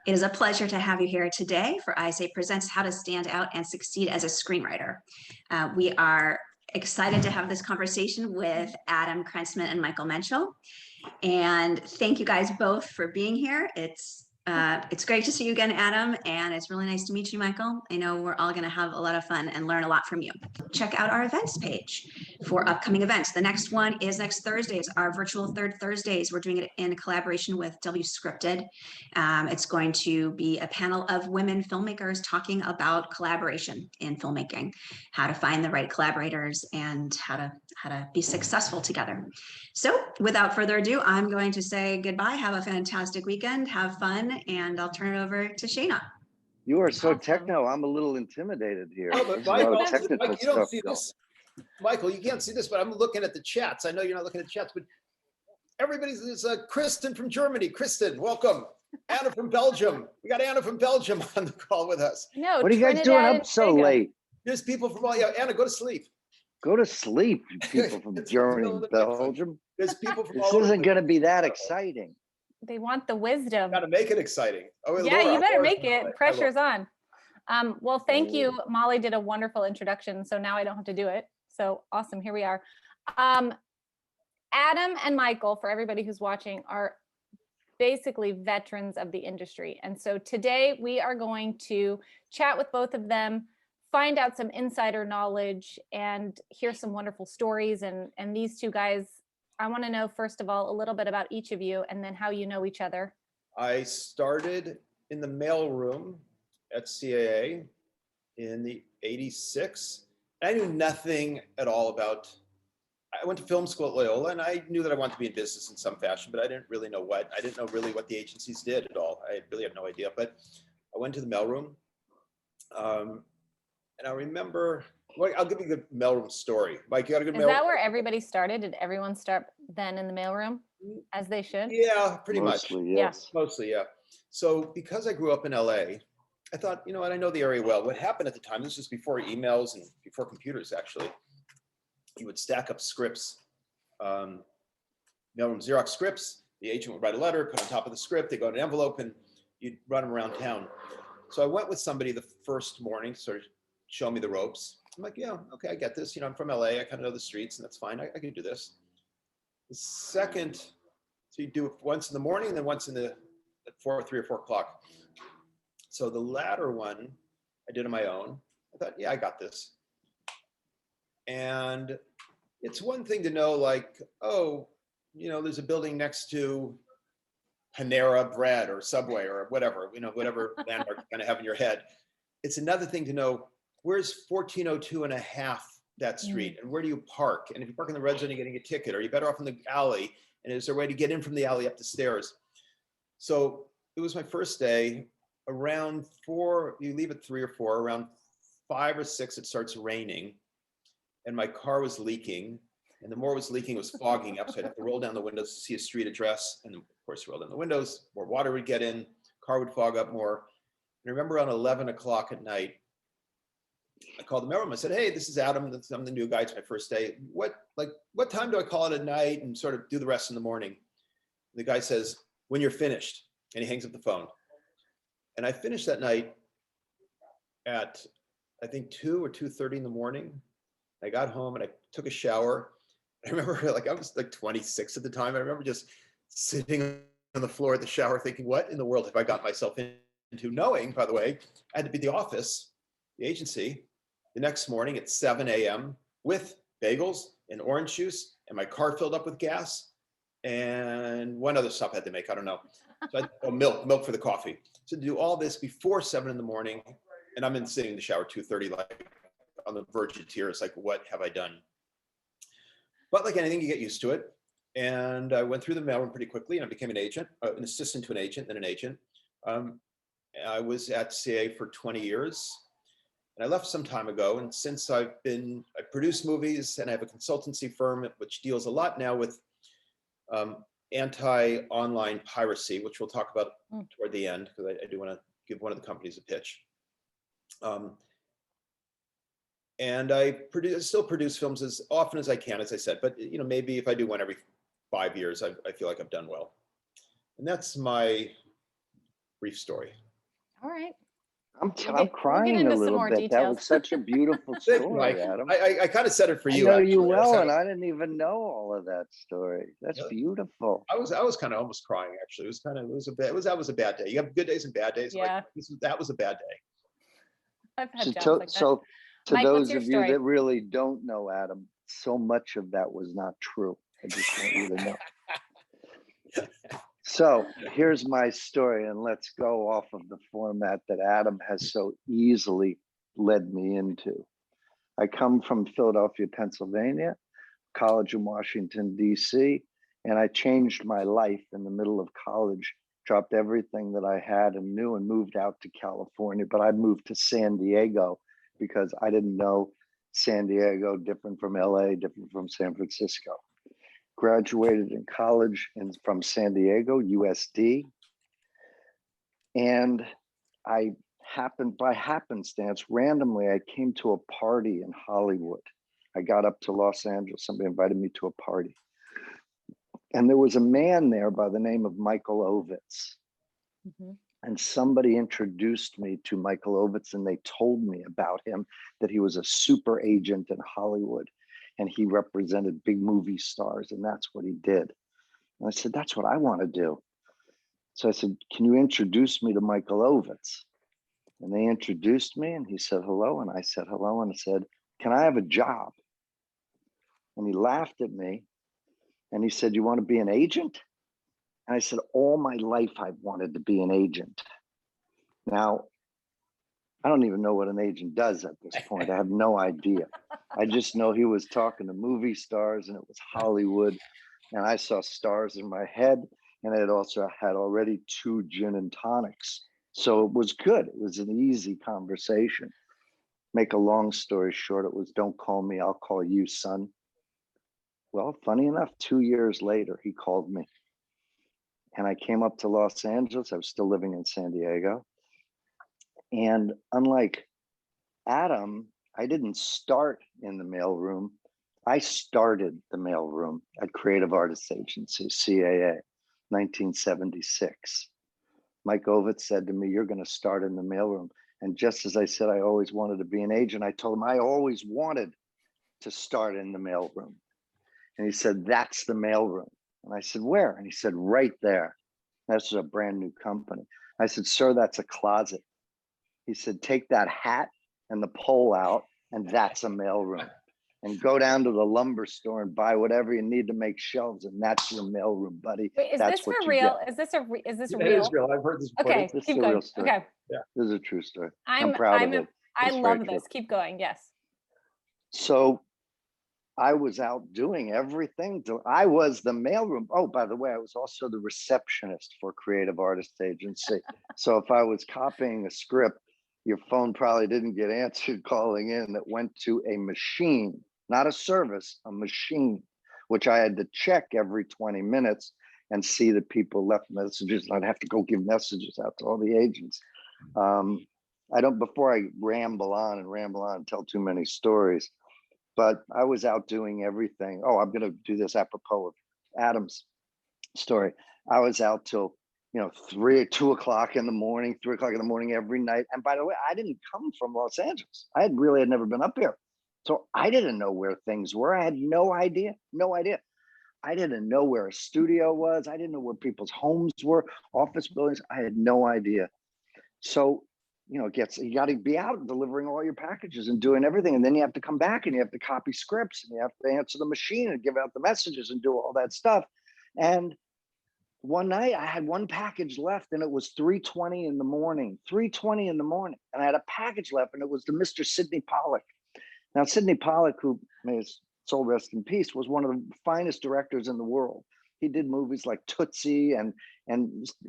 It is a pleasure to have you here today for ISA Presents How to Stand Out and Succeed as a Screenwriter. We are excited to have this conversation with Adam Krentzman and Michael Menschel. And thank you guys both for being here. It's great to see you again, Adam, and it's really nice to meet you, Michael. I know we're all going to have a lot of fun and learn a lot from you. Check out our events page for upcoming events. The next one is next Thursday. It's our virtual Third Thursdays. We're doing it in collaboration with W Scripted. It's going to be a panel of women filmmakers talking about collaboration in filmmaking, how to find the right collaborators, and how to be successful together. So without further ado, I'm going to say goodbye. Have a fantastic weekend. Have fun. And I'll turn it over to Shayna. You are so Awesome. techno. I'm a little intimidated here. No, but There's a lot of Michael, technical Mike, you don't stuff see going. this. Michael, you can't see this, but I'm looking at the chats. I know you're not looking at the chats, but there's Kristen from Germany. Kristen, welcome. Anna from Belgium. We got Anna from Belgium on the call with us. No, What are you guys Trinidad doing and up so Tobago. late? There's people from all, yeah, Anna, go to sleep. Go to sleep, people from It's Germany middle and of the night. Belgium. There's people from This all over. isn't going to be that exciting. They want the wisdom. Got to make it exciting. Oh, Yeah, Laura, you better Laura's make on it. it. Pressure's on. Well, thank Oh. you. Molly did a wonderful introduction, so now I don't have to do it. So awesome. Here we are. Adam and Michael, for everybody who's watching, are basically veterans of the industry. And so today we are going to chat with both of them, find out some insider knowledge, and hear some wonderful stories. And these two guys, I want to know, first of all, a little bit about each of you and then how you know each other. I started in the mailroom at CAA in the 86. I knew nothing at all about, I went to film school at Loyola and I knew that I wanted to be in business in some fashion, but I didn't really know what. I didn't know really what the agencies did at all. I really had no idea, but I went to the mailroom. And I remember, well, I'll give you the mailroom story. Mike, you got a good mailroom? Is that where everybody started? Did everyone start then in the mailroom, as they should? Yeah, pretty Mostly, much. yes. Mostly, yeah. So because I grew up in LA, I thought, you know what, I know the area well. What happened at the time, this was before emails and before computers, actually. You would stack up scripts, mailroom Xerox scripts. The agent would write a letter, put on top of the script, they go in an envelope, and you'd run them around town. So I went with somebody the first morning, sort of show me the ropes. I'm like, yeah, okay, I get this. You know, I'm from LA, I kind of know the streets, and that's fine. I can do this. The second, so you do it once in the morning, and then once in the at 3 or 4 o'clock. So the latter one, I did on my own. I thought, yeah, I got this. And it's one thing to know, like, oh, you know, there's a building next to Panera Bread or Subway or whatever, you know, whatever landmark you kind of have in your head. It's another thing to know, where's 1402 and a half that street, and where do you park? And if you park in the red zone, you're getting a ticket. Are you better off in the alley? And is there a way to get in from the alley up the stairs? So it was my first day. Around 4, you leave at 3 or 4, around 5 or 6, it starts raining. And my car was leaking. And the more it was leaking, it was fogging up. So I'd have to roll down the windows to see a street address. And of course, you roll down the windows, more water would get in, car would fog up more. And I remember around 11 o'clock at night, I called the mailroom. I said, hey, this is Adam. I'm the new guy. It's my first day. What time do I call it at night and sort of do the rest in the morning? The guy says, when you're finished. And he hangs up the phone. And I finished that night at, I think, 2 or 2:30 in the morning. I got home and I took a shower. I remember, like, I was like 26 at the time. I remember just sitting on the floor at the shower thinking, what in the world have I got myself into? Knowing, by the way, I had to be at the office, the agency, the next morning at 7 a.m. with bagels and orange juice and my car filled up with gas and one other stop I had to make, I don't know. So milk for the coffee. So to do all this before 7 in the morning, and I'm sitting in the shower 2:30, like on the verge of tears, like, what have I done? But like anything, you get used to it. And I went through the mailroom pretty quickly and I became an agent, an assistant to an agent, then an agent. I was at CA for 20 years. And I left some time ago. And since I produce movies and I have a consultancy firm, which deals a lot now with anti-online piracy, which we'll talk about toward the end, because I do want to give one of the companies a pitch. And I still produce films as often as I can, as I said, but you know, maybe if I do one every 5 years, I feel like I've done well. And that's my brief story. All right. I'm We'll get crying a into some little more bit. That was details. such a beautiful Thank you, story, Mike. Adam. I kind of said it for I you. know you actually. I was well, having- and I didn't even know all of that story. That's Yeah. beautiful. I was kind of almost crying actually. That was a bad day. You have good days and bad days. Yeah. Like, that was a bad day. I've had So, jobs to, like that. so to Mike, what's those your of you story? that really don't know Adam, so much of that was not true. I just want you to know. So here's my story, and let's go off of the format that Adam has so easily led me into. I come from Philadelphia, Pennsylvania, college in Washington, D.C., and I changed my life in the middle of college, dropped everything that I had and knew and moved out to California. But I moved to San Diego because I didn't know San Diego, different from LA, different from San Francisco. Graduated in college from San Diego, USD. And I happened, by happenstance, randomly, I came to a party in Hollywood. I got up to Los Angeles, somebody invited me to a party. And there was a man there by the name of Michael Ovitz. Mhm. And somebody introduced me to Michael Ovitz, and they told me about him, that he was a super agent in Hollywood and he represented big movie stars, and that's what he did. And I said, that's what I want to do. So I said, can you introduce me to Michael Ovitz? And they introduced me, and he said hello, and I said hello, and I said, can I have a job? And he laughed at me, and he said, you want to be an agent? And I said, all my life I've wanted to be an agent. Now, I don't even know what an agent does at this point. I have no idea. I just know he was talking to movie stars, and it was Hollywood. And I saw stars in my head, and it also had already 2 gin and tonics. So it was good. It was an easy conversation. Make a long story short, it was, don't call me, I'll call you, son. Well, funny enough, 2 years later, he called me. And I came up to Los Angeles. I was still living in San Diego. And unlike Adam, I didn't start in the mailroom. I started the mailroom at Creative Artists Agency, CAA, 1976. Mike Ovitz said to me, you're going to start in the mailroom. And just as I said, I always wanted to be an agent, I told him I always wanted to start in the mailroom. And he said, that's the mailroom. And I said, where? And he said, right there. That's a brand new company. I said, sir, that's a closet. He said, take that hat and the pole out, and that's a mailroom. And go down to the lumber store and buy whatever you need to make shelves, and that's your mailroom, buddy. Wait, is That's this what for you real? get. Is this is this It real? is real. I've heard this before. Okay, This is keep a going. real story. Okay, This is a true story. I'm proud of it. I It's very love true. this. Keep going. Yes. So I was out doing everything. I was the mailroom. Oh, by the way, I was also the receptionist for Creative Artists Agency. So if I was copying a script, your phone probably didn't get answered calling in. That went to a machine, not a service, a machine, which I had to check every 20 minutes and see that people left messages. And I'd have to go give messages out to all the agents. I don't, before I ramble on and tell too many stories, but I was out doing everything. Oh, I'm going to do this apropos of Adam's story. I was out till, 2 o'clock in the morning, 3 o'clock in the morning every night. And by the way, I didn't come from Los Angeles. I had never been up here. So I didn't know where things were. I had no idea. I didn't know where a studio was. I didn't know where people's homes were, office buildings. I had no idea. So, you got to be out delivering all your packages and doing everything. And then you have to come back and you have to copy scripts and you have to answer the machine and give out the messages and do all that stuff. And one night I had one package left and it was 3:20 in the morning, 3:20 in the morning. And I had a package left and it was to Mr. Sidney Pollack. Now, Sidney Pollack, who may his soul rest in peace, was one of the finest directors in the world. He did movies like Tootsie and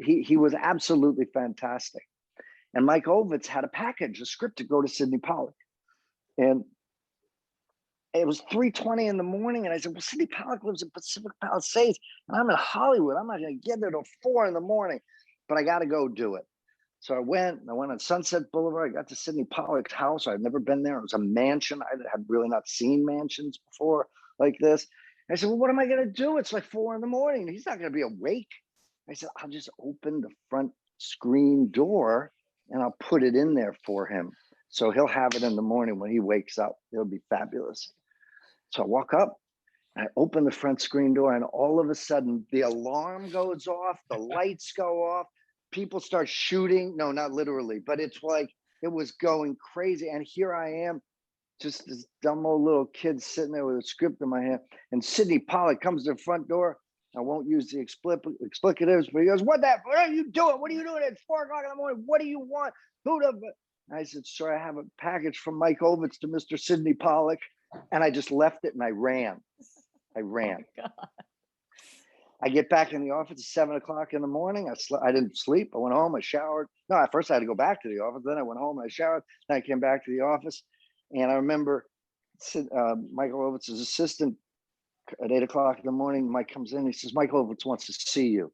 he was absolutely fantastic. And Mike Ovitz had a script to go to Sidney Pollack. And it was 3:20 in the morning. And I said, well, Sidney Pollack lives in Pacific Palisades and I'm in Hollywood. I'm not going to get there till 4 in the morning, but I got to go do it. So I went on Sunset Boulevard. I got to Sidney Pollack's house. I'd never been there. It was a mansion. I had really not seen mansions before like this. I said, well, what am I going to do? It's like 4 in the morning. He's not going to be awake. I said, I'll just open the front screen door and I'll put it in there for him. So he'll have it in the morning when he wakes up. It'll be fabulous. So I walk up, I open the front screen door, and all of a sudden the alarm goes off, the lights go off, people start shooting. No, not literally, but it's like it was going crazy. And here I am, just this dumb old little kid sitting there with a script in my hand. And Sidney Pollack comes to the front door. I won't use the explicatives, but he goes, what are you doing? What are you doing at 4 o'clock in the morning? What do you want? Who the? I said, sir, I have a package from Mike Ovitz to Mr. Sidney Pollack. And I just left it and I ran. I ran. Oh God. I get back in the office at 7 o'clock in the morning. I didn't sleep. I went home, I showered. No, at first I had to go back to the office. Then I went home and I showered. Then I came back to the office. And I remember Michael Ovitz's assistant at 8 o'clock in the morning. Mike comes in, he says, Michael Ovitz wants to see you.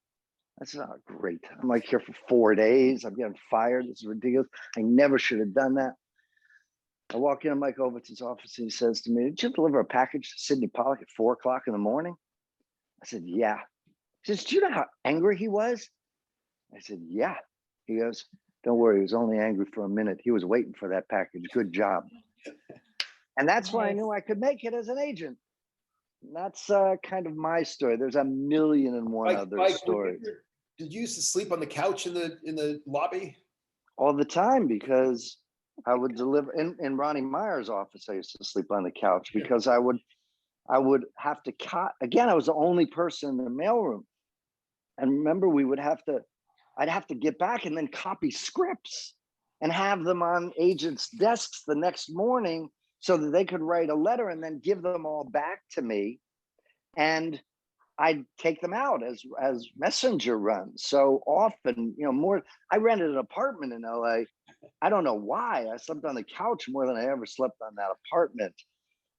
I said, oh, great. I'm like here for 4 days. I'm getting fired. This is ridiculous. I never should have done that. I walk into Mike Ovitz's office and he says to me, did you deliver a package to Sidney Pollack at 4 o'clock in the morning? I said, yeah. He says, do you know how angry he was? I said, yeah. He goes, don't worry, he was only angry for a minute. He was waiting for that package. Good job. And that's why I knew I could make it as an agent. And that's kind of my story. There's a million and one other stories. Did you used to sleep on the couch in the lobby? All the time, because I would deliver in Ronnie Meyer's office. I used to sleep on the couch because I would have to again, I was the only person in the mailroom. And remember, I'd have to get back and then copy scripts and have them on agents' desks the next morning so that they could write a letter and then give them all back to me. And I'd take them out as messenger runs. So often, I rented an apartment in LA. I don't know why. I slept on the couch more than I ever slept on that apartment.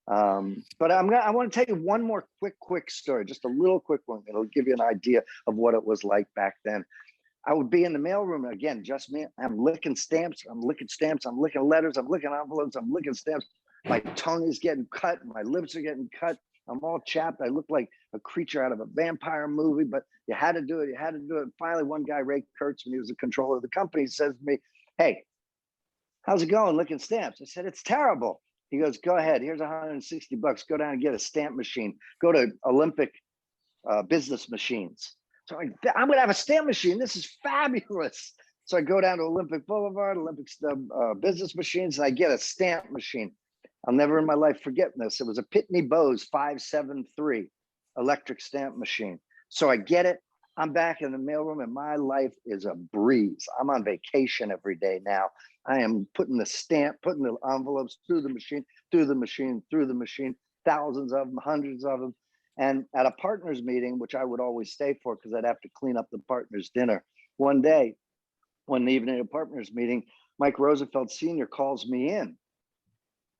But I want to tell you one more quick story, just a little quick one. It'll give you an idea of what it was like back then. I would be in the mailroom again, just me. I'm licking stamps. I'm licking letters. I'm licking envelopes. I'm licking stamps. My tongue is getting cut. My lips are getting cut. I'm all chapped. I look like a creature out of a vampire movie, but you had to do it. You had to do it. Finally, one guy, Ray Kurtz, when he was the controller of the company, says to me, hey, how's it going licking stamps? I said, it's terrible. He goes, go ahead. Here's $160. Go down and get a stamp machine. Go to Olympic Business Machines. So I'm going to have a stamp machine. This is fabulous. So I go down to Olympic Boulevard, Olympic Business Machines, and I get a stamp machine. I'll never in my life forget this. It was a Pitney Bowes 573 electric stamp machine. So I get it. I'm back in the mailroom and my life is a breeze. I'm on vacation every day now. I am putting the envelopes through the machine, thousands of them, hundreds of them. And at a partners meeting, which I would always stay for because I'd have to clean up the partners dinner. One evening at a partners meeting, Mike Rosenfeld Sr. calls me in.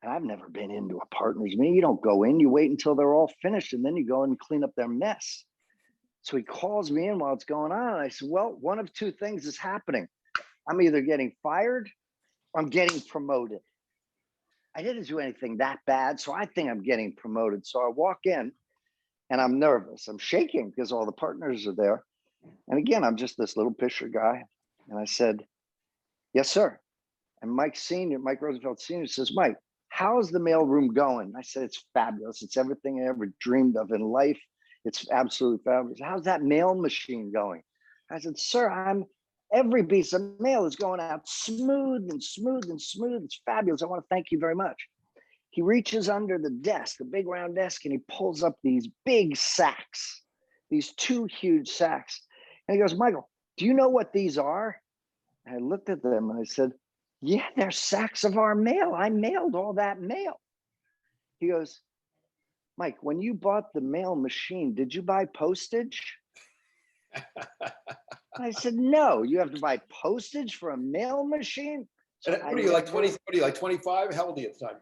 And I've never been into a partners meeting. You don't go in, you wait until they're all finished and then you go and clean up their mess. So he calls me in while it's going on. And I said, well, one of two things is happening. I'm either getting fired or I'm getting promoted. I didn't do anything that bad, so I think I'm getting promoted. So I walk in and I'm nervous. I'm shaking because all the partners are there. And again, I'm just this little pisher guy. And I said, yes, sir. And Mike Rosenfeld Sr. says, Mike, how's the mailroom going? I said, it's fabulous. It's everything I ever dreamed of in life. It's absolutely fabulous. How's that mail machine going? I said, sir, every piece of mail is going out smooth and smooth and smooth. It's fabulous. I want to thank you very much. He reaches under the desk, the big round desk, and he pulls up these big sacks, these 2 huge sacks. And he goes, Michael, do you know what these are? And I looked at them and I said, yeah, they're sacks of our mail. I mailed all that mail. He goes, Mike, when you bought the mail machine, did you buy postage? I said, no, you have to buy postage for a mail machine. So What are you like 20? What are you like 25? How old are you at the time?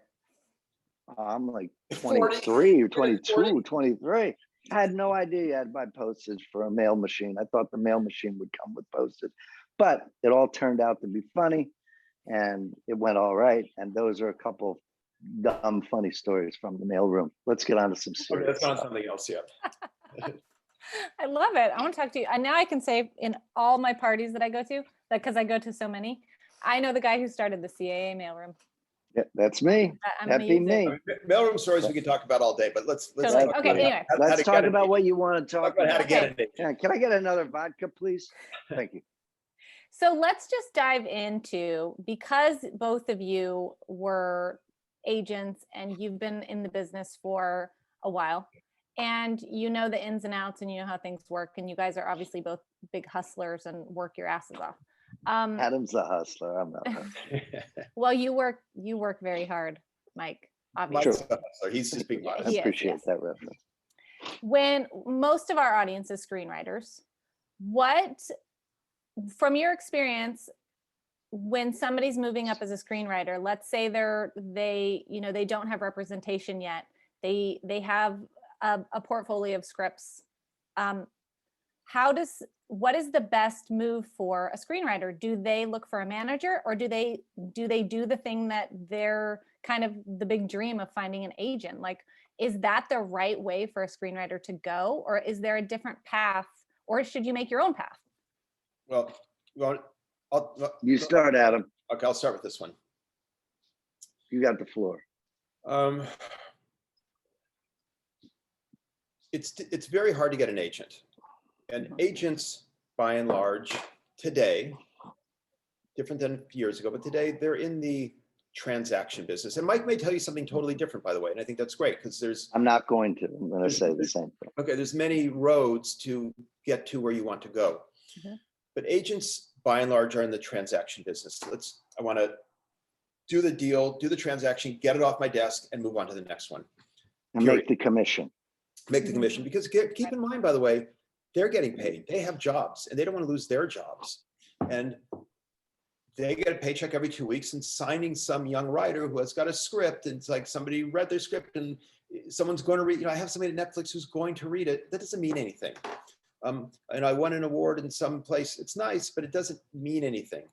I'm like 40, 23 or 22, 40. 23. I had no idea you had to buy postage for a mail machine. I thought the mail machine would come with postage, but it all turned out to be funny and it went all right. And those are a couple of dumb, funny stories from the mailroom. Let's get on to some Okay, serious that's not stuff. something else yet. I love it. I want to talk to you. And now I can say in all my parties that I go to, because I go to so many, I know the guy who started the CAA mailroom. Yeah, that's me. I'm That'd gonna be use it. I me. mean, mailroom stories we can talk about all day, but let's Totally. talk Okay, about anyway. how Let's to talk get an about what agent. you want to talk Talk about how to about. get Okay. an agent. Yeah, can I get another vodka, please? Thank you. So let's just dive into, because both of you were agents and you've been in the business for a while and you know the ins and outs and you know how things work, and you guys are obviously both big hustlers and work your asses off. Adam's a hustler. I'm not. A hustler. Well, you work very hard, Mike, obviously. Mike's a hustler. He's just being I modest. He is, appreciate yes. that reference. When most of our audience is screenwriters, what, from your experience, when somebody's moving up as a screenwriter, let's say they don't have representation yet, they have a portfolio of scripts, what is the best move for a screenwriter? Do they look for a manager, or do they do the thing that they're kind of the big dream of finding an agent? Like, is that the right way for a screenwriter to go, or is there a different path, or should you make your own path? Well, You start, Adam. okay, I'll start with this one. You got the floor. It's very hard to get an agent, and agents, by and large, today, different than years ago, but today they're in the transaction business. And Mike may tell you something totally different, by the way, and I think that's great because there's I'm not going to. I'm going to say the same thing. okay. There's many roads to get to where you want to go, but agents, by and large, are in the transaction business. I want to do the deal, do the transaction, get it off my desk, and move on to the next one. And make the commission. Make the commission, because keep in mind, by the way, they're getting paid. They have jobs and they don't want to lose their jobs. And they get a paycheck every 2 weeks, and signing some young writer who has got a script, and it's like somebody read their script and someone's going to read, I have somebody at Netflix who's going to read it. That doesn't mean anything. And I won an award in some place. It's nice, but it doesn't mean anything.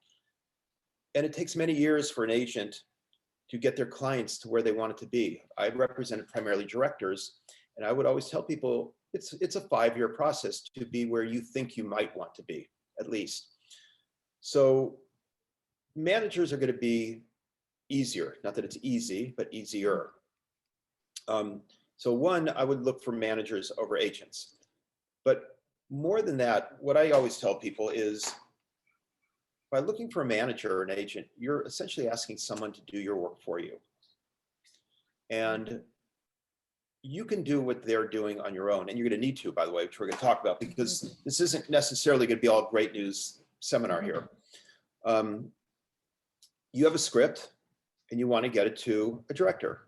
And it takes many years for an agent to get their clients to where they want it to be. I represented primarily directors, and I would always tell people it's a 5-year process to be where you think you might want to be, at least. So managers are going to be easier. Not that it's easy, but easier. So one, I would look for managers over agents. But more than that, what I always tell people is, by looking for a manager or an agent, you're essentially asking someone to do your work for you. And you can do what they're doing on your own. And you're going to need to, by the way, which we're going to talk about, because this isn't necessarily going to be all great news seminar here. You have a script and you want to get it to a director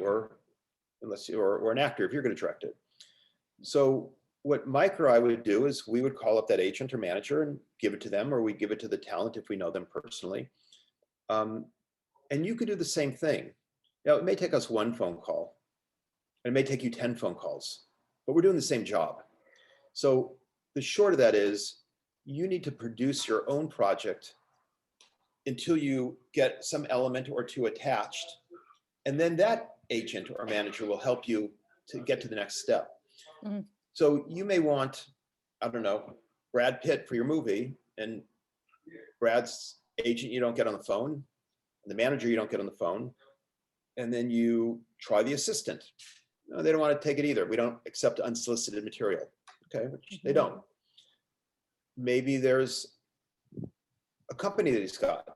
or an actor if you're going to direct it. So what Mike or I would do is we would call up that agent or manager and give it to them, or we'd give it to the talent if we know them personally. And you could do the same thing. Now, it may take us 1 phone call, and it may take you 10 phone calls, but we're doing the same job. So the short of that is, you need to produce your own project until you get some element or two attached. And then that agent or manager will help you to get to the next step. Mm-hmm. So you may want, I don't know, Brad Pitt for your movie, and Brad's agent you don't get on the phone, and the manager you don't get on the phone, and then you try the assistant. No, they don't want to take it either. We don't accept unsolicited material. Okay, which they don't. Maybe there's a company that he's got.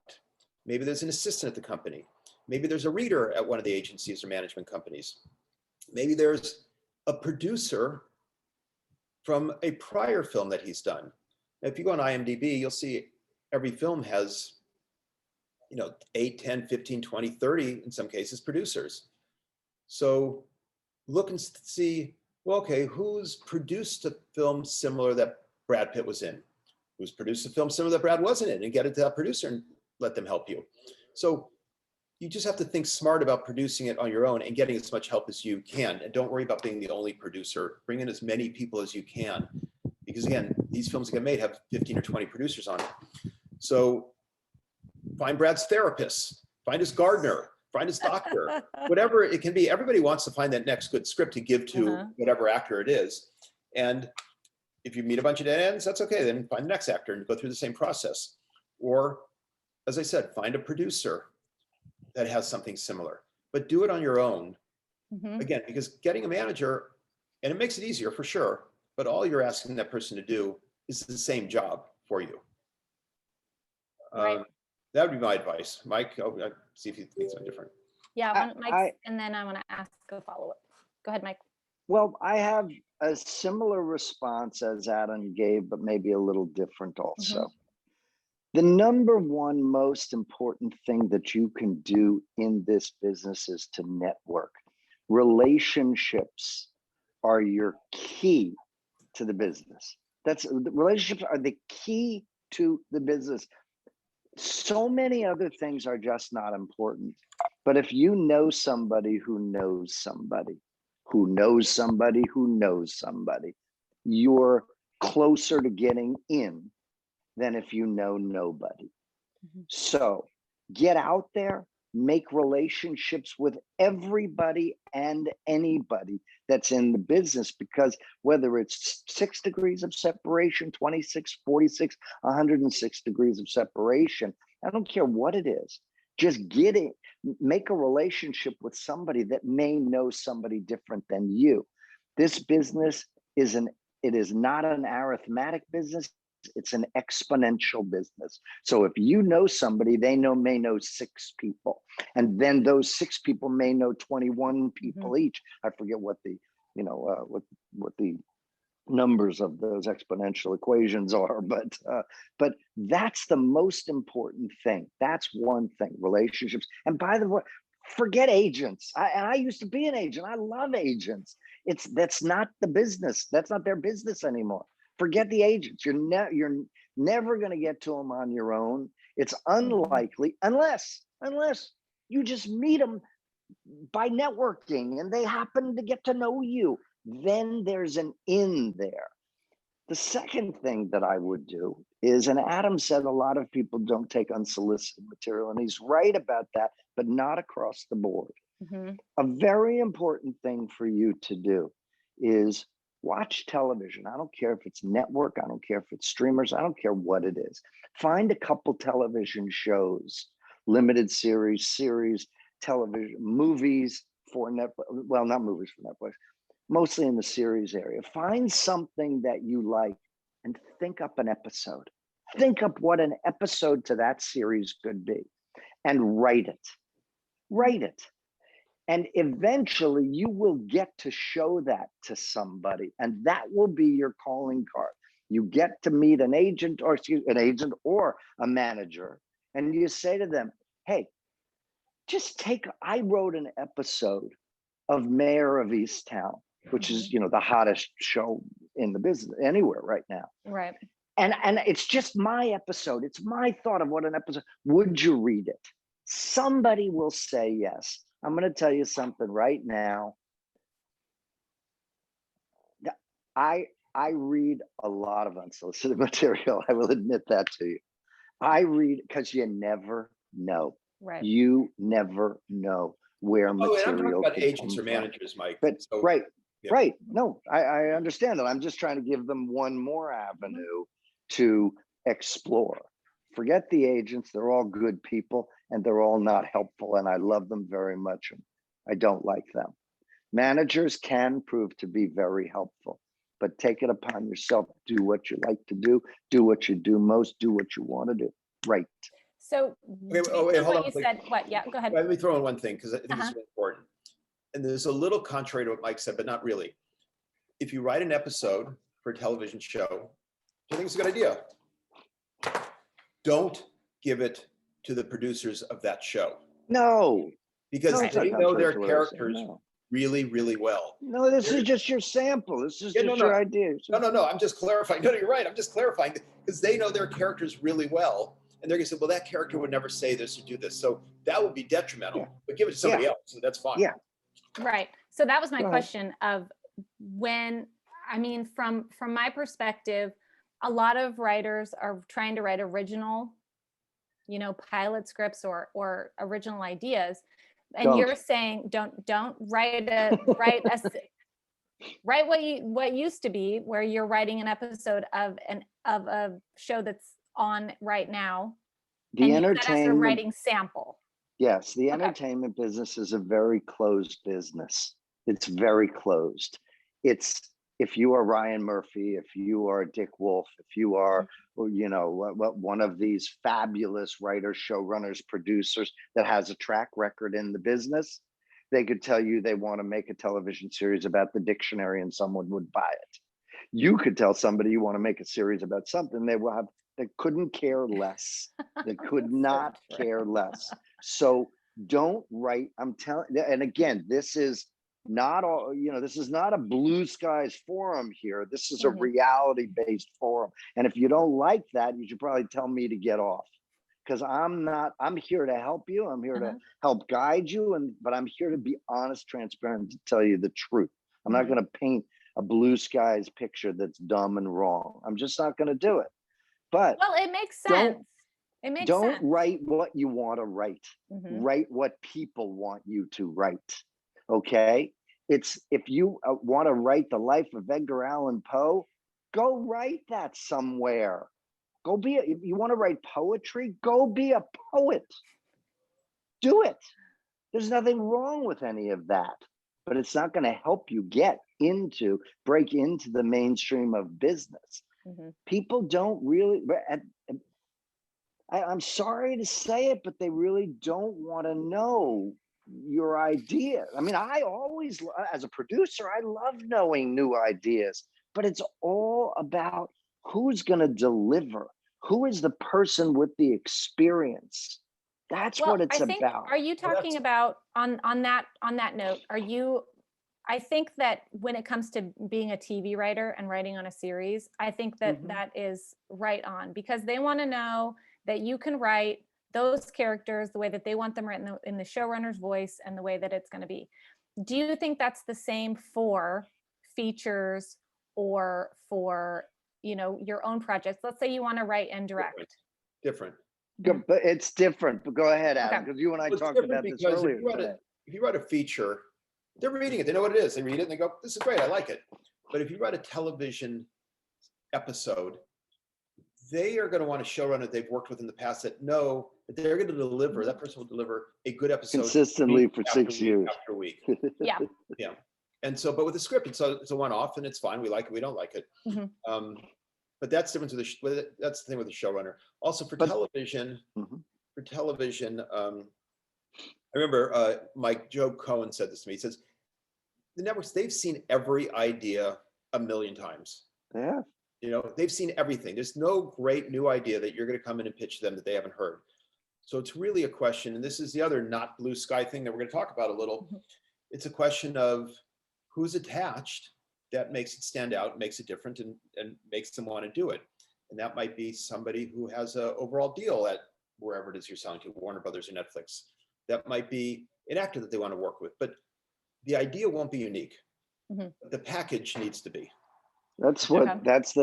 Maybe there's an assistant at the company. Maybe there's a reader at one of the agencies or management companies. Maybe there's a producer from a prior film that he's done. Now, if you go on IMDb, you'll see every film has, 8, 10, 15, 20, 30, in some cases, producers. So look and see, well, okay, who's produced a film similar that Brad Pitt was in? Who's produced a film similar that Brad wasn't in? And get it to that producer and let them help you. So you just have to think smart about producing it on your own and getting as much help as you can. And don't worry about being the only producer. Bring in as many people as you can. Because again, these films that get made have 15 or 20 producers on it. So find Brad's therapist, find his gardener, find his doctor, whatever it can be. Everybody wants to find that next good script to give to whatever actor it is. And if you meet a bunch of dead ends, that's okay. Then find the next actor and go through the same process. Or, as I said, find a producer that has something similar, but do it on your own. Mhm. Again, because getting a manager, and it makes it easier for sure, but all you're asking that person to do is the same job for you. Right. That would be my advice. Mike, see if you think something different. Yeah, I- Mike's, and then I want to ask a follow-up. Go ahead, Mike. Well, I have a similar response as Adam gave, but maybe a little different also. The number one most important thing that you can do in this business is to network. Relationships are your key to the business. Relationships are the key to the business. So many other things are just not important. But if you know somebody who knows somebody, who knows somebody who knows somebody, you're closer to getting in than if you know nobody. So get out there, make relationships with everybody and anybody that's in the business, because whether it's 6 degrees of separation, 26, 46, 106 degrees of separation, I don't care what it is, just get it, make a relationship with somebody that may know somebody different than you. This business is not an arithmetic business. It's an exponential business. So if you know somebody, they may know 6 people, and then those 6 people may know 21 people each. I forget what the what the numbers of those exponential equations are, but that's the most important thing. That's one thing, relationships. And by the way, forget agents. I used to be an agent. I love agents. That's not the business. That's not their business anymore. Forget the agents. You're never going to get to them on your own. It's unlikely unless you just meet them by networking and they happen to get to know you. Then there's an in there. The second thing that I would do is, and Adam said a lot of people don't take unsolicited material, and he's right about that, but not across the board. A very important thing for you to do is watch television. I don't care if it's network, I don't care if it's streamers, I don't care what it is. Find a couple television shows, limited series, television, movies for Netflix. Well, not movies for Netflix, mostly in the series area. Find something that you like and think up an episode. Think up what an episode to that series could be and write it. Write it. And eventually you will get to show that to somebody, and that will be your calling card. You get to meet an agent or a manager, and you say to them, hey, I wrote an episode of Mayor of Easttown, which is, the hottest show in the business anywhere right now. Right. And it's just my episode. It's my thought of what an episode. Would you read it? Somebody will say yes. I'm going to tell you something right now. I read a lot of unsolicited material. I will admit that to you. I read because you never know. Right. You never know where material. I'm talking about could agents come or managers, Mike. But So, right. yeah. Right. No, I understand that. I'm just trying to give them one more avenue to explore. Forget the agents. They're all good people and they're all not helpful. And I love them very much. And I don't like them. Managers can prove to be very helpful, but take it upon yourself. Do what you like to do what you do most, do what you want to do. Right. So Okay, wait, hold on, you please. said, what? Yeah, go ahead. Let me throw in one thing because I think it's really important. And there's a little contrary to what Mike said, but not really. If you write an episode for a television show, I think it's a good idea. Don't give it to the producers of that show. No. Because No, it's they not know contrary their to what I was saying, characters no. really, really well. No, this is just your sample. This is Yeah, just no. your idea. No, I'm just clarifying. No, you're right. I'm just clarifying because they know their characters really well. And they're going to say, well, that character would never say this or do this. So that would be detrimental, Yeah. but give it to somebody else. So that's fine. Yeah. Right. So that was my Go ahead. question of from my perspective, a lot of writers are trying to write original, pilot scripts or original ideas. And Don't. you're saying, don't write a write what used to be, where you're writing an episode of a show that's on right now, The and use that as a entertainment, writing sample. yes, the Okay. entertainment business is a very closed business. It's very closed. It's, if you are Ryan Murphy, if you are Dick Wolf, if you are, or, you know, one of these fabulous writers, showrunners, producers that has a track record in the business, they could tell you they want to make a television series about the dictionary and someone would buy it. You could tell somebody you want to make a series about something, they couldn't care less. They could That's so not true. care less. So don't write, I'm telling, and again, this is not all, you know, this is not a blue skies forum here. This is a Mhm. reality-based forum. And if you don't like that, you should probably tell me to get off. Because I'm here to help you. I'm here to Uh-huh. help guide you, but I'm here to be honest, transparent, to tell you the truth. I'm not Mhm. going to paint a blue skies picture that's dumb and wrong. I'm just not going to do it. But Well, it makes Don't- sense. It makes don't sense. write what you want to write. Mhm. Write what people want you to write. Okay? It's, if you want to write the life of Edgar Allan Poe, go write that somewhere. Go be, if you want to write poetry, go be a poet. Do it. There's nothing wrong with any of that, but it's not going to help you break into the mainstream of business. Mhm. People don't really, I'm sorry to say it, but they really don't want to know your idea. I mean, I always, as a producer, I love knowing new ideas, but it's all about who's going to deliver. Who is the person with the experience? That's Well, what it's I think, about. are you Well, talking about on that note, I think that when it comes to being a TV writer and writing on a series, I think that Mhm. that is right on, because they want to know that you can write those characters the way that they want them written in the showrunner's voice and the way that it's going to be. Do you think that's the same for features or for, your own projects? Let's say you want to write and direct. Different. Good, but it's different. But go ahead, Adam, Okay. because you and I Well, it's talked different about this because earlier today. if you write a feature, they're reading it. They know what it is. They read it and they go, "This is great. I like it." But if you write a television episode, they are going to want a showrunner they've worked with in the past that know that they're going to deliver. That person will deliver a good episode Consistently week for after 6 week years. after week. Yeah. Yeah. And so, but with the script, it's a one-off, and it's fine. We like it. We don't like it. Mhm. But that's the difference with that's the thing with the showrunner. Also for But- television, Mhm. I remember Joe Cohen said this to me. He says, the networks, they've seen every idea a million times. Yeah. They've seen everything. There's no great new idea that you're going to come in and pitch them that they haven't heard. So it's really a question, and this is the other not blue sky thing that we're going to talk about a little. Mhm. It's a question of who's attached that makes it stand out, makes it different, and makes them want to do it. And that might be somebody who has an overall deal at wherever it is you're selling to, Warner Brothers or Netflix. That might be an actor that they want to work with, but the idea won't be unique. Mhm. The package needs to be. That's Okay. that's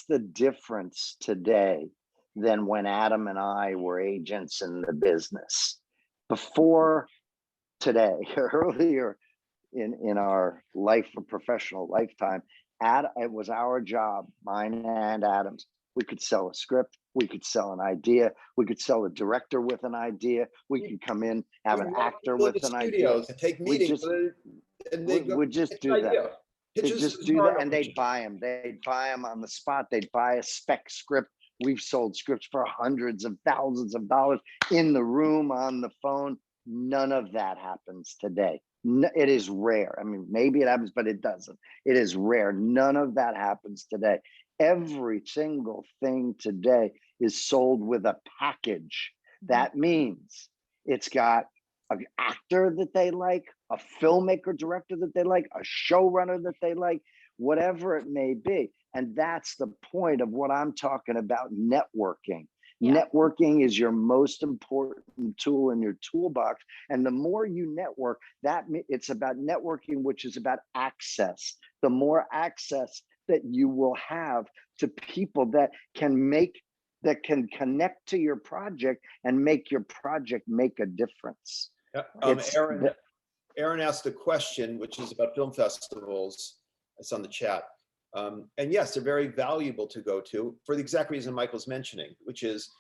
the difference today than when Adam and I were agents in the business. Before today, earlier in our professional lifetime, it was our job, mine and Adam's. We could sell a script, we could sell an idea, we could sell a director with an idea, we could come in, have an actor with an idea. And take We meetings, just- and they Would just "Pitch an do that. idea." They Pitches just is do hard that, and to they'd buy them. They'd buy them on the spot. They'd buy a spec script. We've sold scripts for hundreds of thousands of dollars in the room, on the phone. None of that happens today. It is rare. I mean, maybe it happens, but it doesn't. It is rare. None of that happens today. Every single thing today is sold with a package. That means it's got an actor that they like, a filmmaker, director that they like, a showrunner that they like, whatever it may be. And that's the point of what I'm talking about, networking. Yeah. Networking is your most important tool in your toolbox. And the more you network, it's about networking, which is about access. The more access that you will have to people that can connect to your project and make your project make a difference. Aaron asked a question, which is about film festivals. It's on the chat. And yes, they're very valuable to go to for the exact reason Michael's mentioning, which is,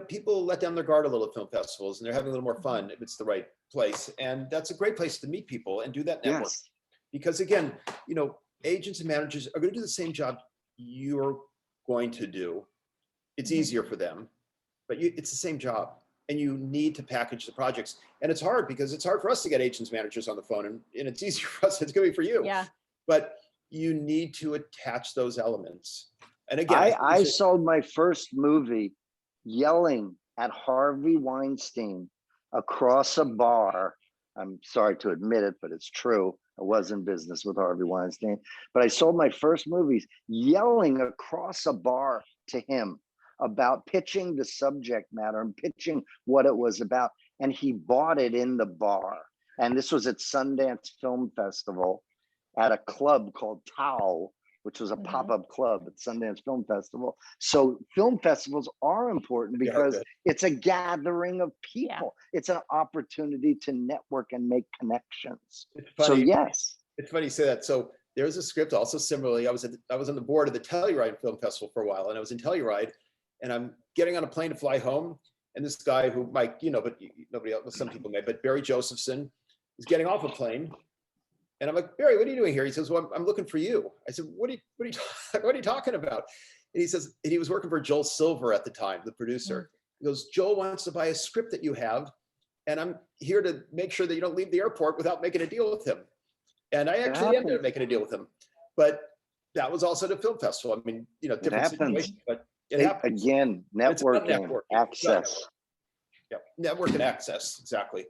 people let down their guard a little at film festivals and they're having a little more fun if it's the right place. And that's a great place to meet people and do that network. Yes. Because again, agents and managers are going to do the same job you're going to do. It's easier for them, but it's the same job. And you need to package the projects. And it's hard because it's hard for us to get agents, managers on the phone, and it's easier for us. It's going to be for you. Yeah. But you need to attach those elements. And again, I sold my first movie yelling at Harvey Weinstein across a bar. I'm sorry to admit it, but it's true. I was in business with Harvey Weinstein, but I sold my first movies yelling across a bar to him about pitching the subject matter and pitching what it was about. And he bought it in the bar. And this was at Sundance Film Festival at a club called Tao, which was a pop-up club at Sundance Film Festival. So film festivals are important because it's a gathering of people. Yeah. It's an opportunity to network and make connections. So yes. It's funny you say that. So there's a script also similarly. I was on the board of the Telluride Film Festival for a while, and I was in Telluride, and I'm getting on a plane to fly home. And this guy who Mike, but nobody else, some people may, but Barry Josephson is getting off a plane. And I'm like, Barry, what are you doing here? He says, well, I'm looking for you. I said, what are you talking about? And he says, and he was working for Joel Silver at the time, the producer. He goes, Joel wants to buy a script that you have, and I'm here to make sure that you don't leave the airport without making a deal with him. And I actually ended up making a deal with him. But that was also the film festival. I mean, different situation, but it happens. Again, networking, access. Yeah, network and access, exactly.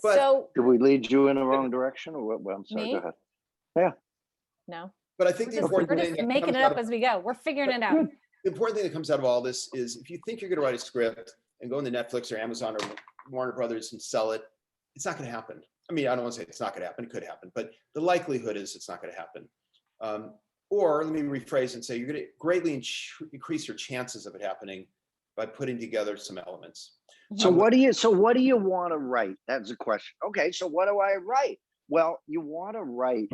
But so, did we lead you in the wrong direction, or what? Well, I'm sorry. Me? Go ahead. Yeah. No. But I think we're just making it up as we go. We're figuring it out. The important thing that comes out of all this is if you think you're going to write a script and go into Netflix or Amazon or Warner Brothers and sell it, it's not going to happen. I mean, I don't want to say it's not going to happen. It could happen, but the likelihood is it's not going to happen. Or let me rephrase and say you're going to greatly increase your chances of it happening by putting together some elements. So what do you want to write? That's the question. Okay, so what do I write? Well, you want to write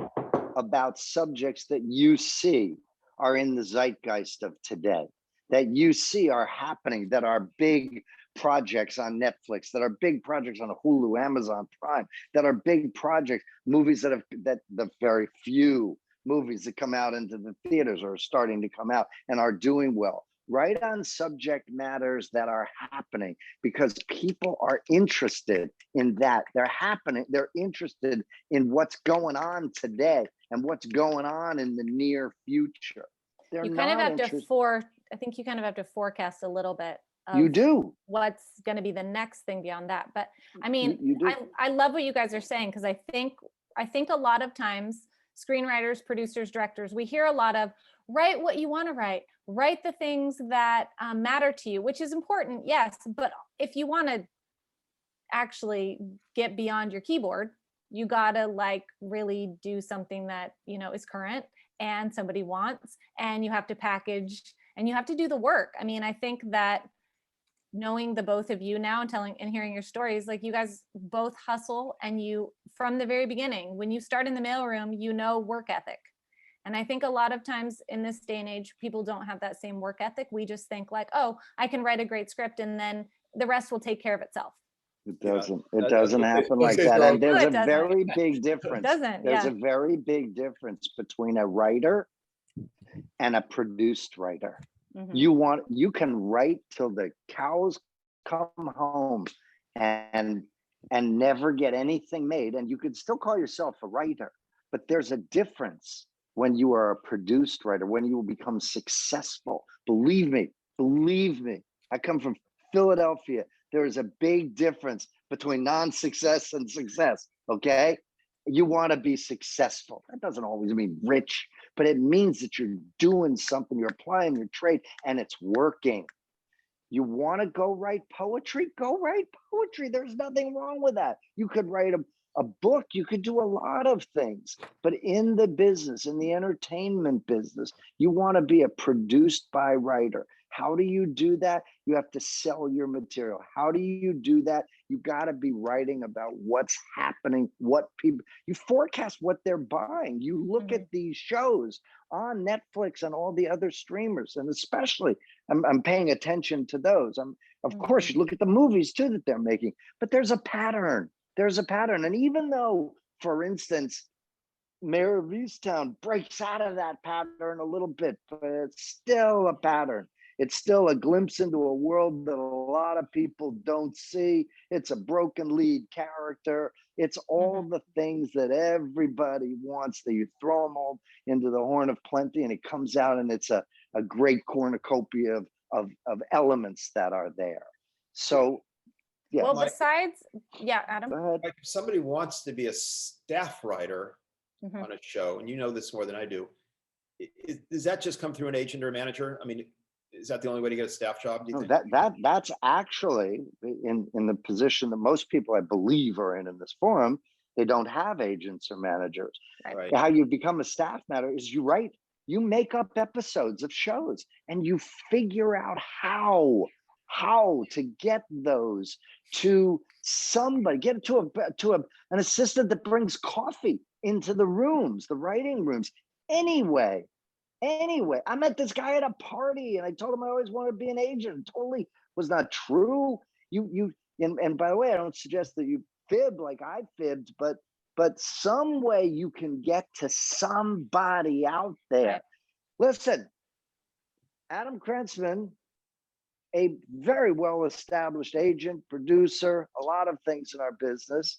about subjects that you see are in the zeitgeist of today, that you see are happening, that are big projects on Netflix, that are big projects on Hulu, Amazon Prime, that are big projects, movies that the very few movies that come out into the theaters are starting to come out and are doing well. Write on subject matters that are happening because people are interested in that. They're happening. They're interested in what's going on today and what's going on in the near future. I think you kind of have to forecast a little bit. You do. What's going to be the next thing beyond that? But I mean, I love what you guys are saying because I think a lot of times screenwriters, producers, directors, we hear a lot of write what you want to write the things that matter to you, which is important, yes. But if you want to actually get beyond your keyboard, you gotta really do something that is current and somebody wants, and you have to package and you have to do the work. I mean, I think that knowing the both of you now and hearing your stories, you guys both hustle, and you from the very beginning, when you start in the mailroom, work ethic. And I think a lot of times in this day and age, people don't have that same work ethic. We just think oh, I can write a great script and then the rest will take care of itself. It doesn't. It doesn't happen like that. And there's a very big difference. It doesn't. There's a very big difference between a writer and a produced writer. Mm-hmm. You can write till the cows come home and never get anything made, and you could still call yourself a writer. But there's a difference when you are a produced writer, when you will become successful. Believe me, I come from Philadelphia. There is a big difference between non-success and success, okay? You want to be successful. That doesn't always mean rich, but it means that you're doing something, you're applying your trade, and it's working. You want to go write poetry? Go write poetry. There's nothing wrong with that. You could write a book, you could do a lot of things, but in the business, in the entertainment business, you want to be a produced by writer. How do you do that? You have to sell your material. How do you do that? You got to be writing about what's happening, what people, you forecast what they're buying. You look at these shows on Netflix and all the other streamers, and especially I'm paying attention to those. Of course, you look at the movies too that they're making, but there's a pattern. There's a pattern. And even though, for instance, Mayor of Easttown breaks out of that pattern a little bit, but it's still a pattern. It's still a glimpse into a world that a lot of people don't see. It's a broken lead character. It's all the things that everybody wants, that you throw them all into the horn of plenty, and it comes out, and it's a great cornucopia of elements that are there. So, yeah. Well, Mike- besides, yeah, Adam. Go ahead. Like, if somebody wants to be a staff writer Mhm. on a show, and you know this more than I do, does that just come through an agent or a manager? I mean, is that the only way to get a staff job? Do you No, think? that's actually in the position that most people, I believe, are in this forum. They don't have agents or managers. Right. How you become a staff member is you write, you make up episodes of shows, and you figure out how to get those to somebody, get it to an assistant that brings coffee into the rooms, the writing rooms. Anyway, I met this guy at a party, and I told him I always wanted to be an agent. It totally was not true. And by the way, I don't suggest that you fib like I fibbed, but some way you can get to somebody out there. Right. Listen, Adam Krentzman, a very well-established agent, producer, a lot of things in our business,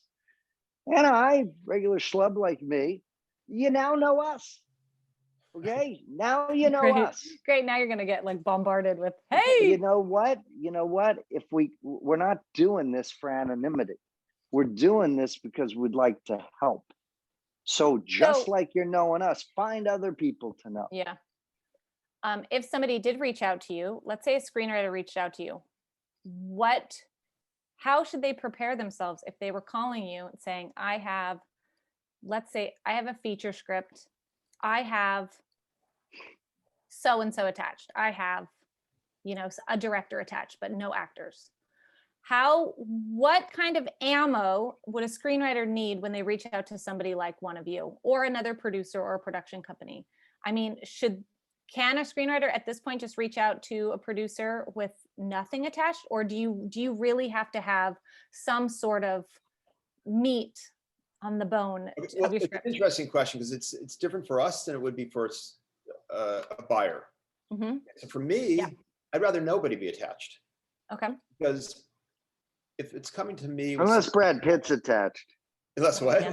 and I, regular schlub like me, you now know us. Okay, now you know Great. us. Great. Now you're going to get like bombarded with, You hey, know what? If we're not doing this for anonymity, we're doing this because we'd like to help. So just So- like you're knowing us, find other people to know. yeah. If somebody did reach out to you, let's say a screenwriter reached out to you, how should they prepare themselves if they were calling you and saying, let's say I have a feature script, I have so-and-so attached, I have, a director attached, but no actors. What kind of ammo would a screenwriter need when they reach out to somebody like one of you or another producer or a production company? I mean, can a screenwriter at this point just reach out to a producer with nothing attached, or do you really have to have some sort of meat on the bone Well, of your it's an script? interesting question, because it's different for us than it would be for a buyer. Mhm. So for me, Yeah. I'd rather nobody be attached, Okay. because if it's coming to me, with Unless some- Brad Pitt's attached. unless what? Yeah.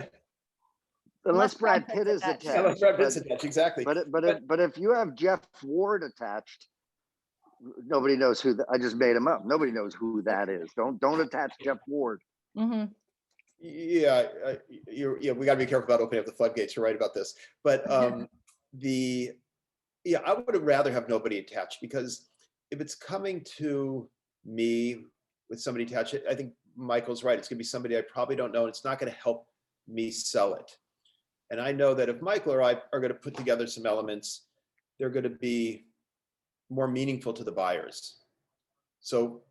Unless Unless Brad Brad Pitt Pitt's is attached. attached. Unless Brad Pitt's but- attached, exactly. But if you have Jeff Ward attached, nobody knows who. I just made him up. Nobody knows who that is. Don't attach Jeff Ward. Hmm. Yeah, we got to be careful about opening up the floodgates. You're right about this, but I would rather have nobody attached, because if it's coming to me with somebody attached, I think Michael's right. It's going to be somebody I probably don't know, and it's not going to help me sell it. And I know that if Michael or I are going to put together some elements, they're going to be more meaningful to the buyers. So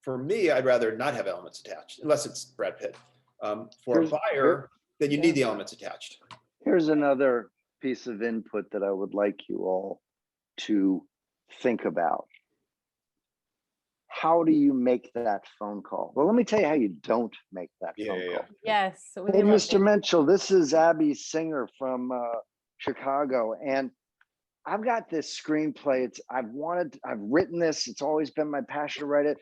for me, I'd rather not have elements attached, unless it's Brad Pitt. For a Here's- buyer, then you need the elements attached. Here's another piece of input that I would like you all to think about. How do you make that phone call? Well, let me tell you how you don't make that phone call. Yes. with Hey, your Mr. update. Menschel, this is Abby Singer from Chicago, and I've got this screenplay. I've written this. It's always been my passion to write it.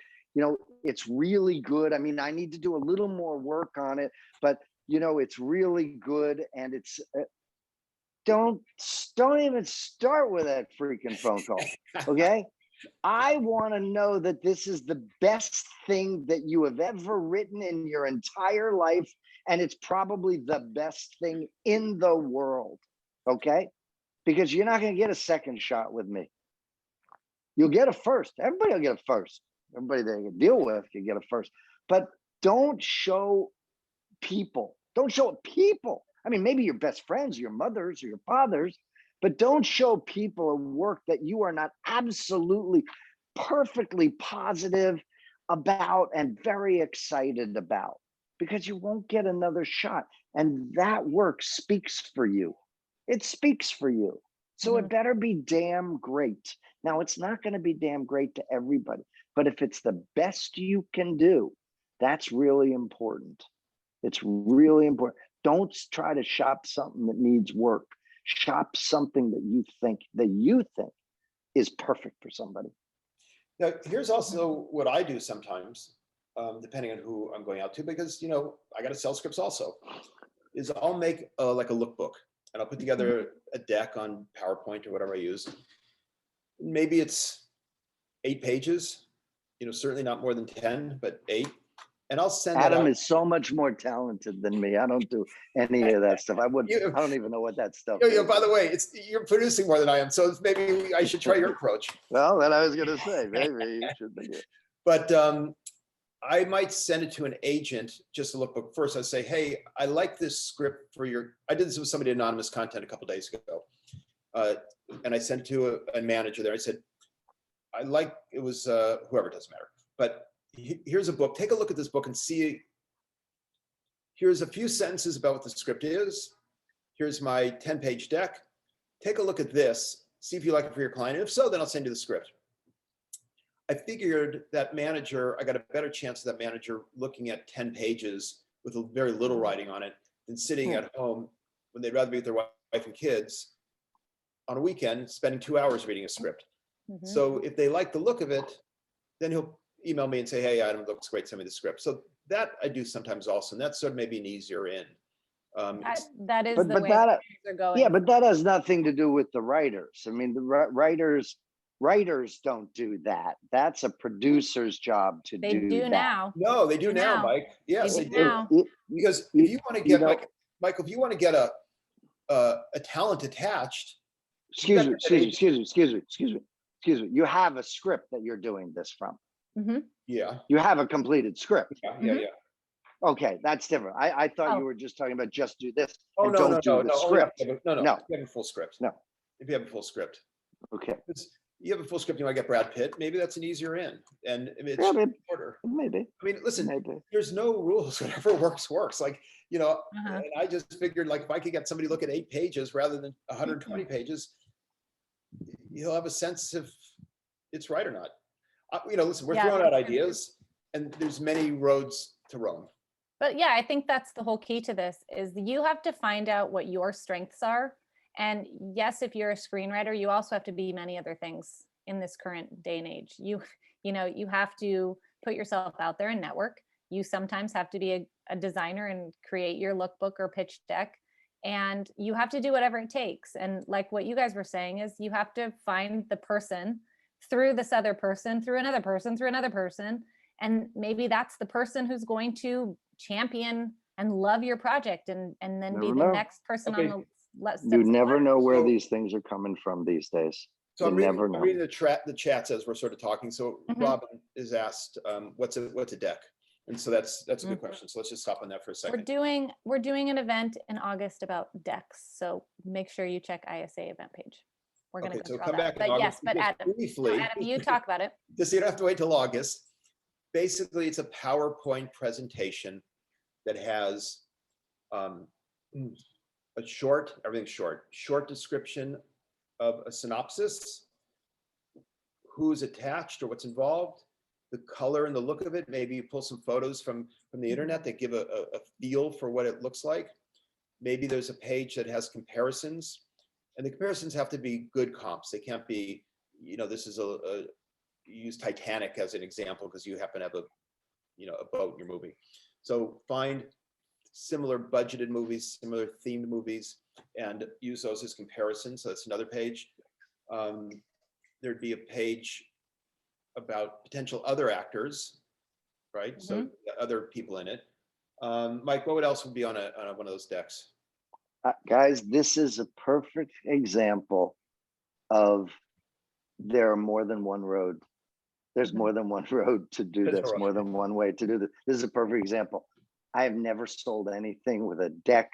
It's really good. I mean, I need to do a little more work on it, but it's really good. And it's don't even start with that freaking phone call, okay? I want to know that this is the best thing that you have ever written in your entire life, and it's probably the best thing in the world, okay? Because you're not going to get a second shot with me. You'll get a first. Everybody will get a first. Everybody that you deal with, you get a first. But don't show people. Don't show people. I mean, maybe your best friends, your mothers or your fathers, but don't show people a work that you are not absolutely perfectly positive about and very excited about, because you won't get another shot. And that work speaks for you. It speaks for you. So it better be damn great. Now, it's not going to be damn great to everybody, but if it's the best you can do, that's really important. It's really important. Don't try to shop something that needs work. Shop something that you think is perfect for somebody. Now, here's also what I do sometimes, depending on who I'm going out to, because, you know, I got to sell scripts also, is I'll make like a lookbook, and I'll put together a deck on PowerPoint or whatever I use. Maybe it's 8 pages, you know, certainly not more than 10, but 8. And I'll send that Adam out. is so much more talented than me. I don't do any of that stuff. I don't even know what that stuff You know, is. by the way, you're producing more than I am, so maybe I should try your approach. Well, then I was going to say, maybe you should be. But I might send it to an agent, just a lookbook first. I say, hey, I like this script for your, I did this with somebody anonymous content a couple days ago. And I sent it to a manager there. I said, I like, it was whoever, it doesn't matter. But here's a book, take a look at this book and see, here's a few sentences about what the script is. Here's my 10-page deck. Take a look at this, see if you like it for your client. And if so, then I'll send you the script. I figured that manager, I got a better chance of that manager looking at 10 pages with very little writing on it than sitting at home when they'd rather be with their wife and kids on a weekend, spending 2 hours reading a script. So if they like the look of it, then he'll email me and say, hey, Adam, looks great, send me the script. So that I do sometimes also, and that's sort of maybe an easier in. That is But the way that, things are going. yeah, but that has nothing to do with the writers. I mean, the writers don't do that. That's a producer's job to They do do that. now. No, they do now, Mike. Yes, They they do do. now. Because if you want to get, know- like, Michael, if you want to get a talent attached, Excuse me. You have a script that you're doing this from. yeah, You have a completed script. yeah. Okay, that's different. I thought Oh. you were just talking about just do this Oh, and no, don't no, do no, the no. script. No. No. If you have a full script. No. If you have a full script. Okay, You have a full script, you want to get Brad Pitt, maybe that's an easier in. And I mean, Yeah, it's maybe. shorter. maybe. I mean, listen, Maybe. there's no rules. Whatever works, works. Like, you know, Uh-huh. and I just figured, like, if I could get somebody to look at 8 pages rather than 120 pages, you'll have a sense if it's right or not. You know, listen, we're Yeah, throwing out that's true. ideas, and there's many roads to Rome. But yeah, I think that's the whole key to this is you have to find out what your strengths are. And yes, if you're a screenwriter, you also have to be many other things in this current day and age. You know, you have to put yourself out there and network. You sometimes have to be a designer and create your lookbook or pitch deck. And you have to do whatever it takes. And like what you guys were saying is you have to find the person through this other person, through another person, through another person. And maybe that's the person who's going to champion and love your project and then be Never the know. next person Okay. on the list. You never know where So- these things are coming from these days. So I'm You reading, never I'm know. reading the chats as we're sort of talking. So Mhm. Robin is asked, what's a deck? And so that's a good Mhm. question. So let's just stop on that for a We're second. doing an event in August about decks. So make sure you check ISA event page. We're gonna Okay, go so through all come that. back in But yes, August. but Just Adam, no, briefly, Adam, you talk about it. just so you don't have to wait till August. Basically, it's a PowerPoint presentation that has everything's short description of a synopsis, who's attached or what's involved, the color and the look of it. Maybe you pull some photos from the internet that give a feel for what it looks like. Maybe there's a page that has comparisons, and the comparisons have to be good comps. They can't be, you know, this is use Titanic as an example because you happen to have a boat in your movie. So find similar budgeted movies, similar themed movies, and use those as comparisons. So that's another page. There'd be a page about potential other actors, right? So other people in it. Mike, what else would be on one of those decks? Guys, this is a perfect example of there are more than one road. There's more than one road to do That's this, right. more than one way to do this. This is a perfect example. I have never sold anything with a deck.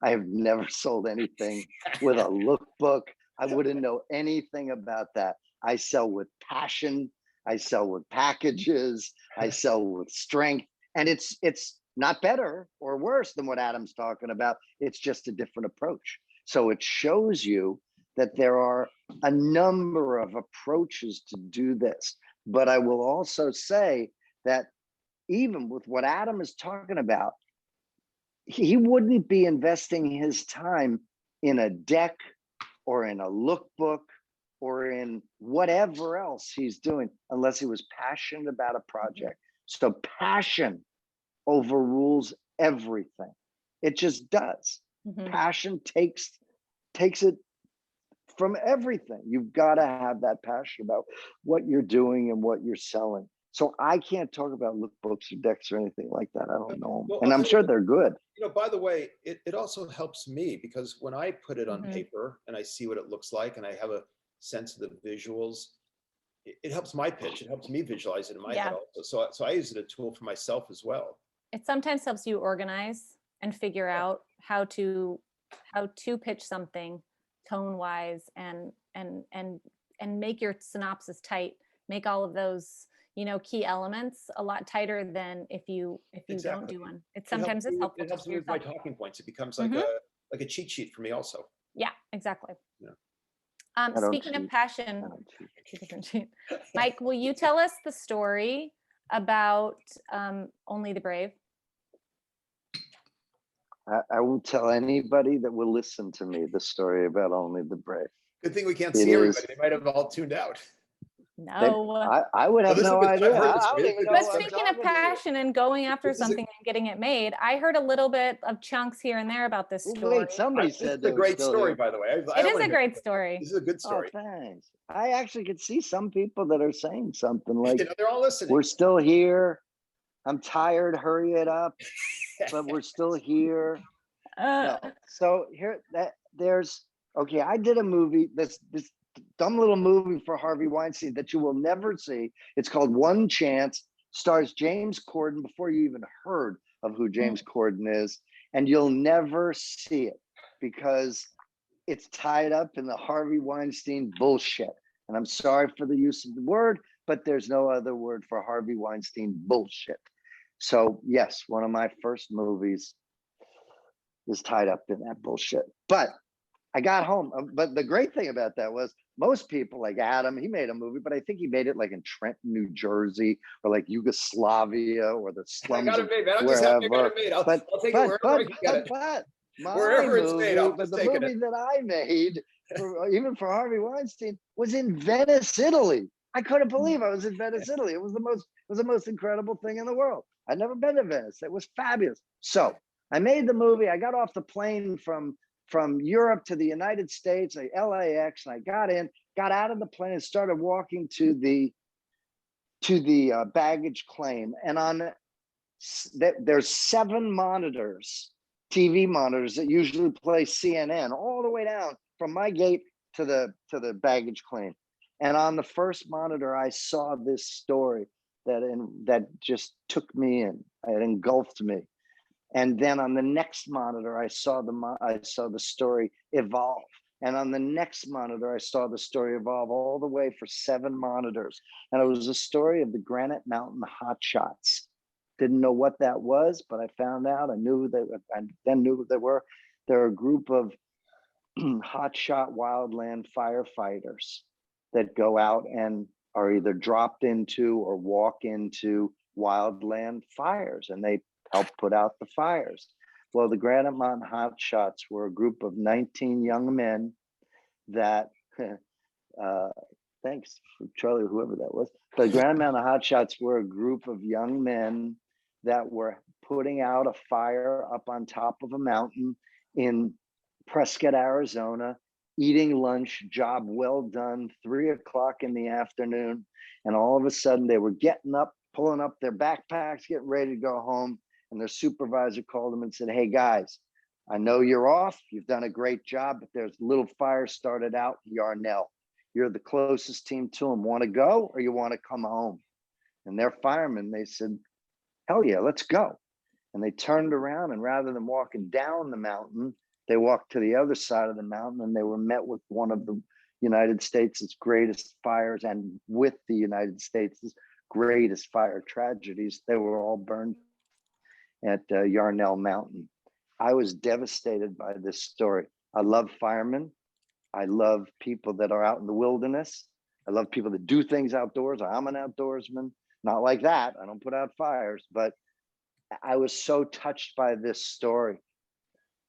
I have never sold anything with a lookbook. I wouldn't know anything about that. I sell with passion. I sell with packages, I sell with strength, and it's not better or worse than what Adam's talking about. It's just a different approach. So it shows you that there are a number of approaches to do this. But I will also say that even with what Adam is talking about, he wouldn't be investing his time in a deck or in a lookbook or in whatever else he's doing unless he was passionate about a project. So passion overrules everything. It just does. Mhm. Passion takes it from everything. You've got to have that passion about what you're doing and what you're selling. So I can't talk about lookbooks or decks or anything like that. I don't know 'em. Well, And I'll I'm tell sure you, they're good. by the way, it also helps me because when I put it on Mhm. paper and I see what it looks like and I have a sense of the visuals, it helps my pitch. It helps me visualize it in my head Yeah. also. So I use it a tool for myself as well. It sometimes helps you organize and figure out how to pitch something tone wise and make your synopsis tight, make all of those, key elements a lot tighter than if you don't Exactly. do one. It It helps sometimes is me with, helpful it just helps for me with my yourself. talking points. It becomes Mhm. like a cheat sheet for me also. Yeah, exactly. Yeah. I don't Speaking of cheat. passion, I don't cheat. she doesn't cheat. Mike, will you tell us the story about Only the Brave? I will tell anybody that will listen to me the story about Only the Brave. Good thing we can't It see is- everybody. They might have all tuned out. No. I would have this is no a good- I've idea. heard this I story. don't even know But who I'm speaking of talking to. passion and going after This is a- something and getting it made, I heard a little bit of chunks here and there about this Well, story. wait, somebody This said is they a were great still story, here. by the way. It is a great story. This is a good Oh, story. thanks. I actually could see some people that are saying something like, They're all listening. we're still here. I'm tired. Hurry it up. But we're still here. No. So okay, I did a movie, this dumb little movie for Harvey Weinstein that you will never see. It's called One Chance, stars James Corden before you even heard of who James Corden is, and you'll never see it because it's tied up in the Harvey Weinstein bullshit. And I'm sorry for the use of the word, but there's no other word for Harvey Weinstein bullshit. So yes, one of my first movies is tied up in that bullshit. But I got home. But the great thing about that was most people like Adam, he made a movie, but I think he made it like in Trenton, New Jersey, or like Yugoslavia or the I slums got of it made, man. I'm just happy I got wherever. it made. I'll But take it wherever I can get it. my Wherever it's made, I'm movie, but just the taking movie it. that I made, even for Harvey Weinstein, was in Venice, Italy. I couldn't believe I was in Venice, Italy. It was the most incredible thing in the world. I'd never been to Venice. It was fabulous. So I made the movie. I got off the plane from Europe to the United States, LAX, and I got out of the plane and started walking to the baggage claim. And there's 7 monitors, TV monitors that usually play CNN all the way down from my gate to the baggage claim. And on the first monitor, I saw this story that just took me in. It engulfed me. And then on the next monitor, I saw the story evolve. And on the next monitor, I saw the story evolve all the way for 7 monitors. And it was a story of the Granite Mountain Hotshots. Didn't know what that was, but I found out. I then knew who they were. They're a group of hotshot wildland firefighters that go out and are either dropped into or walk into wildland fires, and they help put out the fires. Well, the Granite Mountain Hotshots were a group of 19 young men that, thanks Charlie, whoever that was. The Granite Mountain Hotshots were a group of young men that were putting out a fire up on top of a mountain in Prescott, Arizona, eating lunch, job well done, 3 o'clock in the afternoon. And all of a sudden they were getting up, pulling up their backpacks, getting ready to go home. And their supervisor called them and said, hey guys, I know you're off. You've done a great job, but there's a little fire started out in Yarnell. You're the closest team to them. Want to go or you want to come home? And their firemen, they said, hell yeah, let's go. And they turned around, and rather than walking down the mountain, they walked to the other side of the mountain, and they were met with one of the United States' greatest fires and with the United States' greatest fire tragedies. They were all burned at Yarnell Mountain. I was devastated by this story. I love firemen. I love people that are out in the wilderness. I love people that do things outdoors. I'm an outdoorsman, not like that. I don't put out fires, but I was so touched by this story.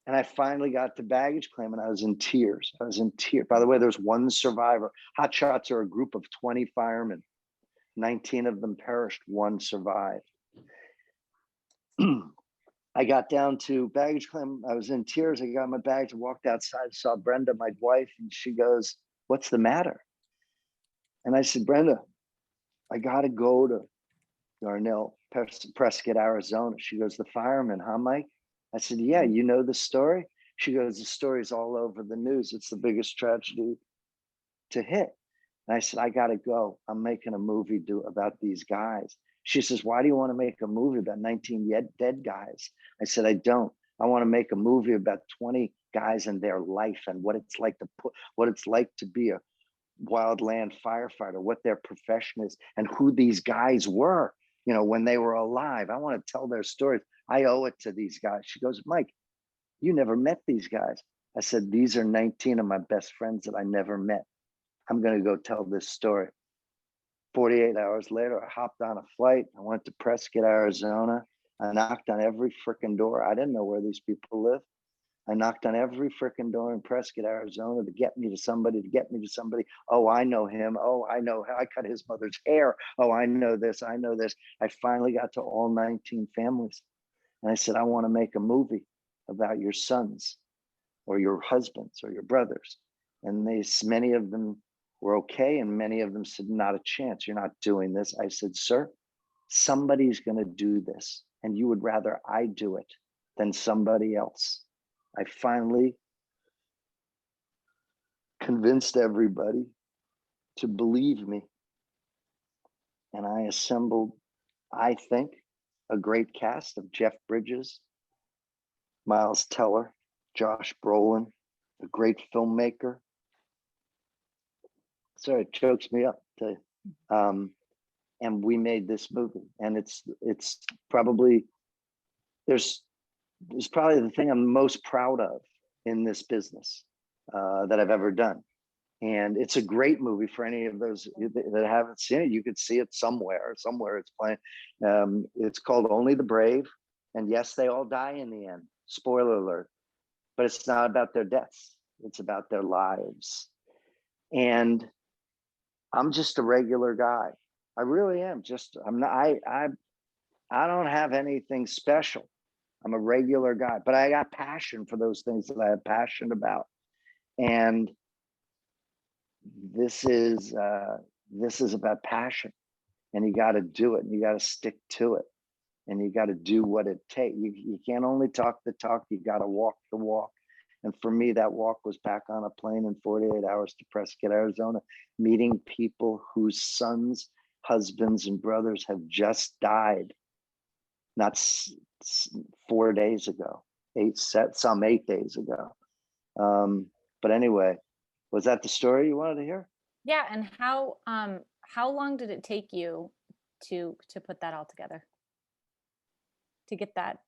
And I finally got to baggage claim and I was in tears. I was in tears. By the way, there's one survivor. Hot Shots are a group of 20 firemen. 19 of them perished, one survived. I got down to baggage claim. I was in tears. I got my bags and walked outside, saw Brenda, my wife, and she goes, "What's the matter?" And I said, "Brenda, I got to go to Yarnell, Prescott, Arizona." She goes, "The fireman, huh, Mike?" I said, "Yeah, you know the story?" She goes, "The story's all over the news. It's the biggest tragedy to hit." And I said, "I got to go. I'm making a movie about these guys." She says, "Why do you want to make a movie about 19 dead guys?" I said, "I don't. I want to make a movie about 20 guys and their life and what it's like to be a wildland firefighter, what their profession is, and who these guys were, when they were alive. I want to tell their stories. I owe it to these guys." She goes, "Mike, you never met these guys." I said, "These are 19 of my best friends that I never met. I'm going to go tell this story." 48 hours later, I hopped on a flight. I went to Prescott, Arizona. I knocked on every freaking door. I didn't know where these people live. I knocked on every freaking door in Prescott, Arizona to get me to somebody, Oh, I know him. Oh, I know. I cut his mother's hair. Oh, I know this. I know this. I finally got to all 19 families. And I said, "I want to make a movie about your sons or your husbands or your brothers." And many of them were okay. And many of them said, "Not a chance. You're not doing this." I said, "Sir, somebody's going to do this. And you would rather I do it than somebody else." I finally convinced everybody to believe me. And I assembled, I think, a great cast of Jeff Bridges, Miles Teller, Josh Brolin, a great filmmaker. Sorry, it chokes me up. And we made this movie. And it's probably, there's probably the thing I'm most proud of in this business that I've ever done. And it's a great movie for any of those that haven't seen it. You could see it somewhere it's playing. It's called Only the Brave. And yes, they all die in the end. Spoiler alert. But it's not about their deaths. It's about their lives. And I'm just a regular guy. I really am. I don't have anything special. I'm a regular guy, but I got passion for those things that I have passion about. And this is about passion, and you got to do it, and you got to stick to it, and you got to do what it takes. You can't only talk the talk, you got to walk the walk. And for me, that walk was back on a plane in 48 hours to Prescott, Arizona, meeting people whose sons, husbands, and brothers have just died, not 4 days ago, 8 days ago. But anyway, was that the story you wanted to hear? Yeah. And how long did it take you to put that all together? To get that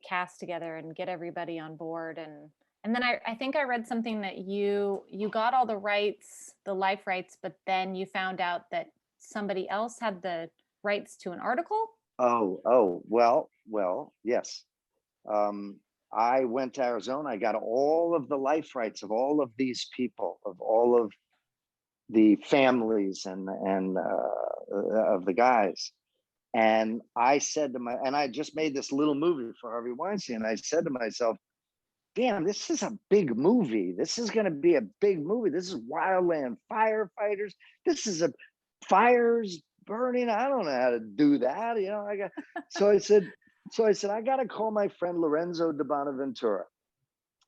cast together and get everybody on board, and then I think I read something that you got all the rights, the life rights, but then you found out that somebody else had the rights to an article. Well, yes. I went to Arizona. I got all of the life rights of all of these people, of all of the families and of the guys. And I said and I just made this little movie for Harvey Weinstein. I said to myself, damn, this is a big movie. This is going to be a big movie. This is wildland firefighters. This is fires burning. I don't know how to do that. So I said, I got to call my friend Lorenzo de Bonaventura.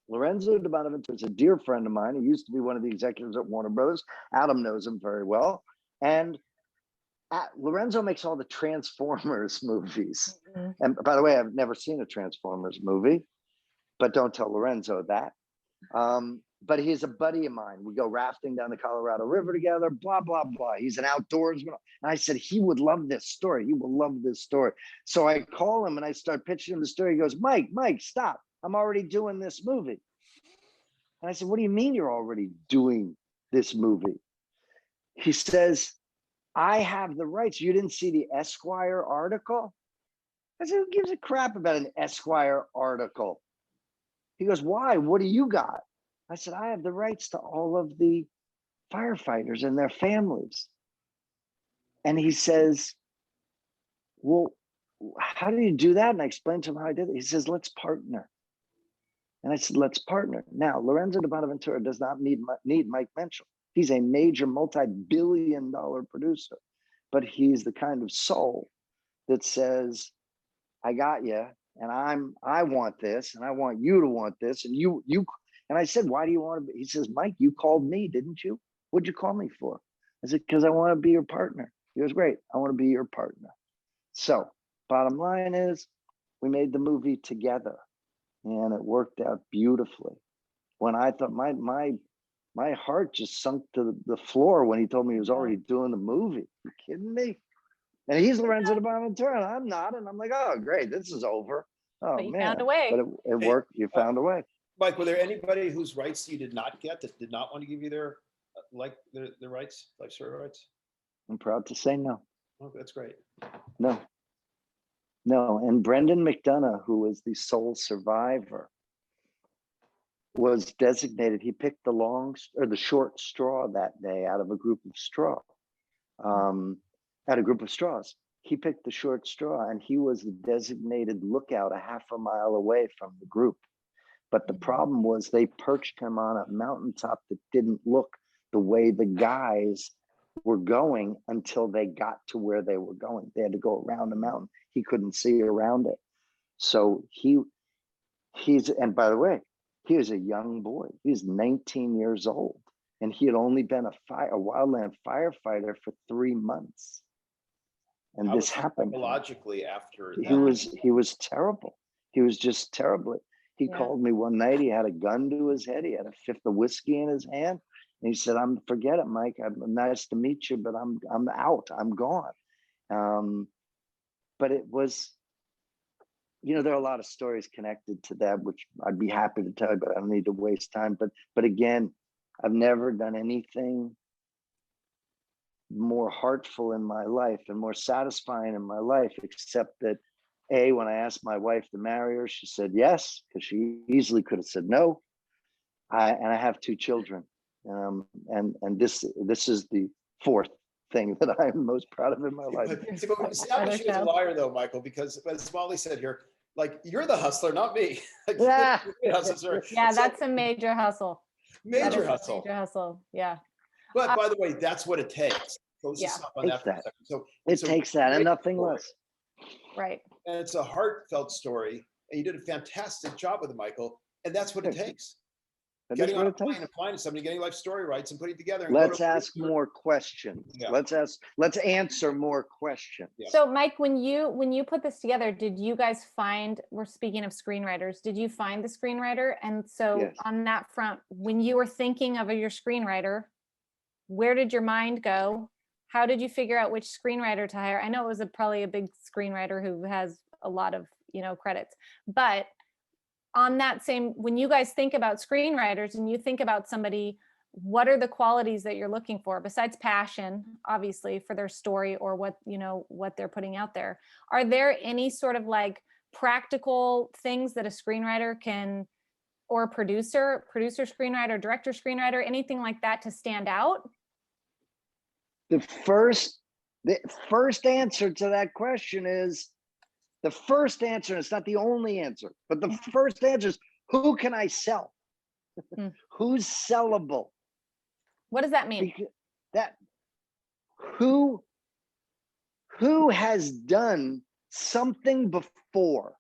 Lorenzo de Bonaventura is a dear friend of mine. He used to be one of the executives at Warner Brothers. Adam knows him very well. And Lorenzo makes all the Transformers movies. Mm-hmm. And by the way, I've never seen a Transformers movie, but don't tell Lorenzo that. but he's a buddy of mine. We go rafting down the Colorado River together, blah, blah, blah. He's an outdoorsman. And I said, he would love this story. He will love this story. So I call him and I start pitching him the story. He goes, Mike, stop. I'm already doing this movie. And I said, what do you mean you're already doing this movie? He says, I have the rights. You didn't see the Esquire article? I said, who gives a crap about an Esquire article? He goes, why? What do you got? I said, I have the rights to all of the firefighters and their families. And he says, well, how do you do that? And I explained to him how I did it. He says, let's partner. And I said, let's partner. Now, Lorenzo de Bonaventura does not need Mike Menschel. He's a major multi-billion-dollar producer, but he's the kind of soul that says, I got you, and I want this, and I want you to want this, and you. And I said, why do you want to be? He says, Mike, you called me, didn't you? What'd you call me for? I said, because I want to be your partner. He goes, great, I want to be your partner. So bottom line is, we made the movie together, and it worked out beautifully. When I thought my heart just sunk to the floor when he told me he was already doing the movie. You kidding me? And he's Lorenzo de Bonaventura, and I'm not. And I'm like, oh, great, this is over. Oh, But you man. found a way. But it worked. You found a way. Mike, were there anybody whose rights you did not get that did not want to give you their rights, life story rights? I'm proud to say no. Oh, that's great. No. And Brendan McDonough, who was the sole survivor, was designated. He picked the short straw that day out of a group of straw. Out of a group of straws. He picked the short straw, and he was the designated lookout a half a mile away from the group. But the problem was they perched him on a mountaintop that didn't look the way the guys were going until they got to where they were going. They had to go around the mountain. He couldn't see around it. So and by the way, he was a young boy. He was 19 years old, and he had only been a wildland firefighter for 3 months. And this happened. Logically, after he was terrible. He was just terrible. He called me one night. He had a gun to his head. He had a fifth of whiskey in his hand. And he said, forget it, Mike. Nice to meet you, but I'm out. I'm gone. But it was, there are a lot of stories connected to that, which I'd be happy to tell you, but I don't need to waste time. But again, I've never done anything more heartful in my life and more satisfying in my life, except that when I asked my wife to marry her, she said yes, because she easily could have said no. And I have 2 children. And this is the 4th thing that I'm most proud of in my life. Establish you as a liar, though, Michael, because as Molly said here, like, you're the hustler, not me. Yeah. That's a major hustle. Major hustle. Major hustle. Yeah. But by the way, that's what it takes. It takes that and nothing less. Right. And it's a heartfelt story, and you did a fantastic job with it, Michael. And that's what it takes. Getting on a plane and flying to somebody, getting life story rights and putting it together. Let's ask more questions. Yeah. Let's answer more questions. Yeah. So Mike, when you put this together, did you guys find, we're speaking of screenwriters, did you find the screenwriter? And so on that front, when you were thinking of your screenwriter, where did your mind go? How did you figure out which screenwriter to hire? I know it was probably a big screenwriter who has a lot of, credits, but on that same, when you guys think about screenwriters and you think about somebody, what are the qualities that you're looking for besides passion, obviously, for their story or what they're putting out there? Are there any sort of like practical things that a screenwriter can, or producer, screenwriter, director, screenwriter, anything like that to stand out? The first answer to that question is, the first answer, and it's not the only answer, but the first answer is, who can I sell? Who's sellable? What does that mean? Who has done something before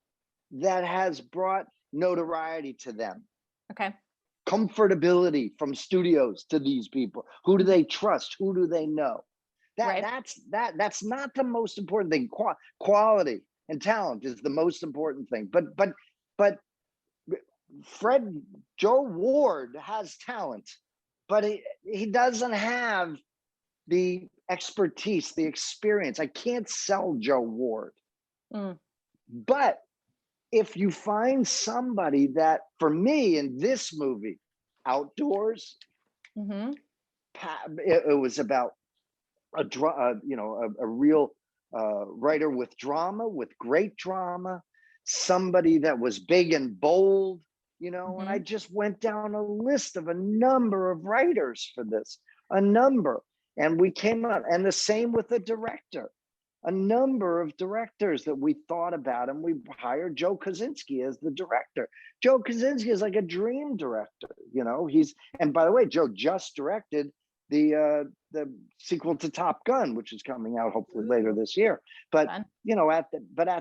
that has brought notoriety to them? Okay. Comfortability from studios to these people. Who do they trust? Who do they know? That's not the most important thing. Quality and talent is the most important thing. But Joe Ward has talent, but he doesn't have the expertise, the experience. I can't sell Joe Ward. Mm. But if you find somebody that, for me in this movie, Outdoors, Mm-hmm. it was about a real writer with drama, with great drama, somebody that was big and bold, and I just went down a list of a number of writers for this, a number. And we came out, and the same with the director, a number of directors that we thought about, and we hired Joe Kosinski as the director. Joe Kosinski is like a dream director, and by the way, Joe just directed the sequel to Top Gun, which is coming out hopefully later this year. But at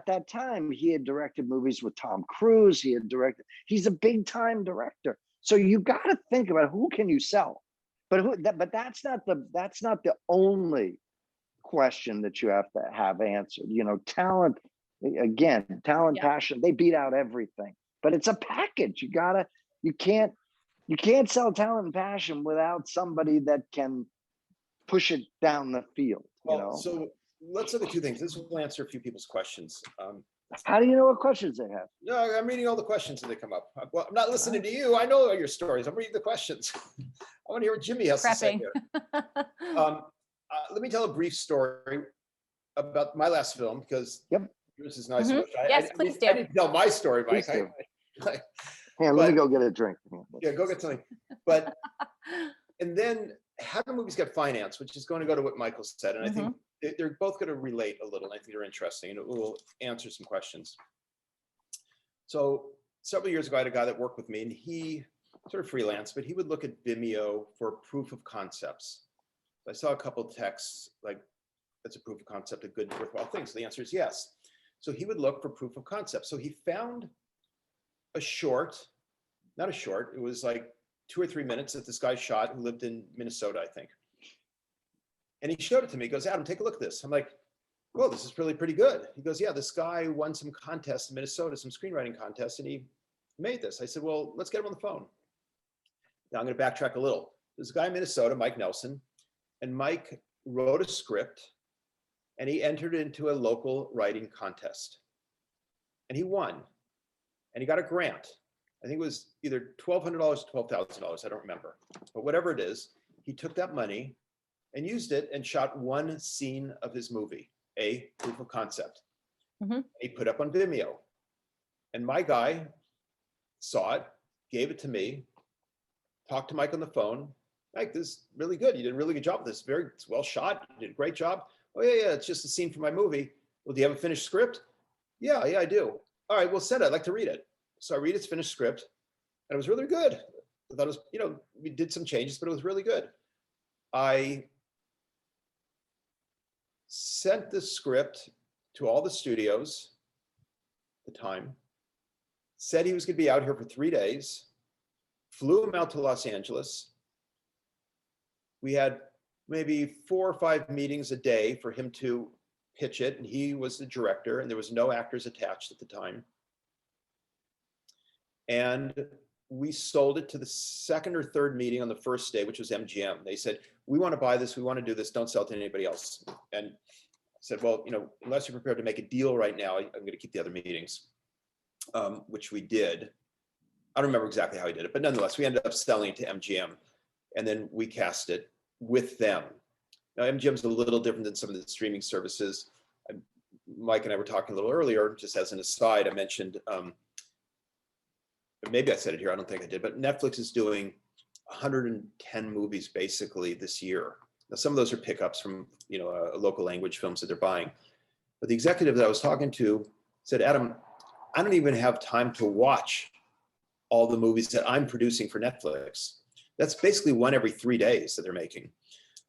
that time, he had directed movies with Tom Cruise. He's a big time director. So you got to think about who can you sell, but that's not the only question that you have to have answered. Talent, passion, they beat out everything. But it's a package. You can't sell talent and passion without somebody that can push it down the field. So let's look at two things. This will answer a few people's questions. How do you know what questions they have? No, I'm reading all the questions that come up. Well, I'm not listening to you. I know all your stories. I'm reading the questions. I want to hear what Jimmy has to say here. Let me tell a brief story about my last film, because yours is nice. Yes, please do. I didn't tell my story, Mike. Let me go get a drink. Yeah, go get something. But and then how do movies get financed, which is going to go to what Michael said, and I think they're both going to relate a little. And I think they're interesting, and it will answer some questions. So several years ago, I had a guy that worked with me, and he sort of freelance, but he would look at Vimeo for proof of concepts. I saw a couple of texts like, that's a proof of concept, a good, worthwhile thing. So the answer is yes. So he would look for proof of concept. So he found a short, not a short, it was like 2 or 3 minutes that this guy shot who lived in Minnesota, I think. And he showed it to me. He goes, Adam, take a look at this. I'm like, whoa, this is really pretty good. He goes, yeah, this guy won some contest in Minnesota, some screenwriting contest, and he made this. I said, well, let's get him on the phone. Now I'm going to backtrack a little. There's a guy in Minnesota, Mike Nelson, and Mike wrote a script and he entered into a local writing contest. And he won. And he got a grant. I think it was either $1,200 or $12,000. I don't remember. But whatever it is, he took that money and used it and shot one scene of his movie, a proof of concept. He put up on Vimeo. And my guy saw it, gave it to me, talked to Mike on the phone. Mike, this is really good. You did a really good job with this. It's well shot. You did a great job. Oh, yeah, it's just a scene from my movie. Well, do you have a finished script? Yeah, I do. All right, well, send it. I'd like to read it. So I read its finished script, and it was really good. I thought it was, we did some changes, but it was really good. I sent the script to all the studios at the time, said he was going to be out here for 3 days, flew him out to Los Angeles. We had maybe 4 or 5 meetings a day for him to pitch it, and he was the director, and there was no actors attached at the time. And we sold it to the second or third meeting on the first day, which was MGM. They said, we want to buy this, we want to do this, don't sell it to anybody else. And I said, well, unless you're prepared to make a deal right now, I'm going to keep the other meetings, which we did. I don't remember exactly how he did it, but nonetheless, we ended up selling it to MGM, and then we cast it with them. Now, MGM's a little different than some of the streaming services. Mike and I were talking a little earlier, just as an aside, I mentioned, maybe I said it here, I don't think I did, but Netflix is doing 110 movies basically this year. Now, some of those are pickups from, local language films that they're buying. But the executive that I was talking to said, Adam, I don't even have time to watch all the movies that I'm producing for Netflix. That's basically one every 3 days that they're making.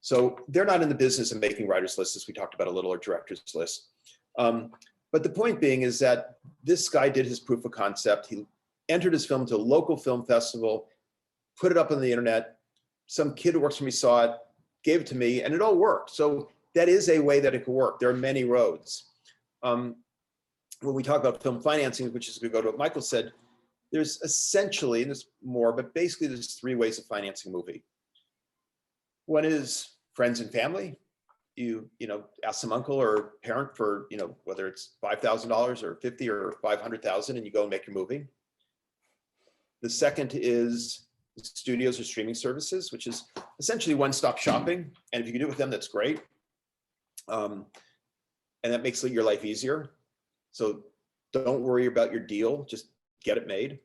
So they're not in the business of making writers' lists, as we talked about a little, or directors' lists. But the point being is that this guy did his proof of concept. He entered his film to a local film festival, put it up on the internet. Some kid who works for me saw it, gave it to me, and it all worked. So that is a way that it could work. There are many roads. When we talk about film financing, which is going to go to what Michael said, there's essentially, and there's more, but basically there's 3 ways of financing a movie. One is friends and family. You know, ask some uncle or parent for, you know, whether it's $5,000 or 50 or 500,000, and you go and make your movie. The second is studios or streaming services, which is essentially one-stop shopping. And if you can do it with them, that's great. And that makes your life easier. So don't worry about your deal, just get it made.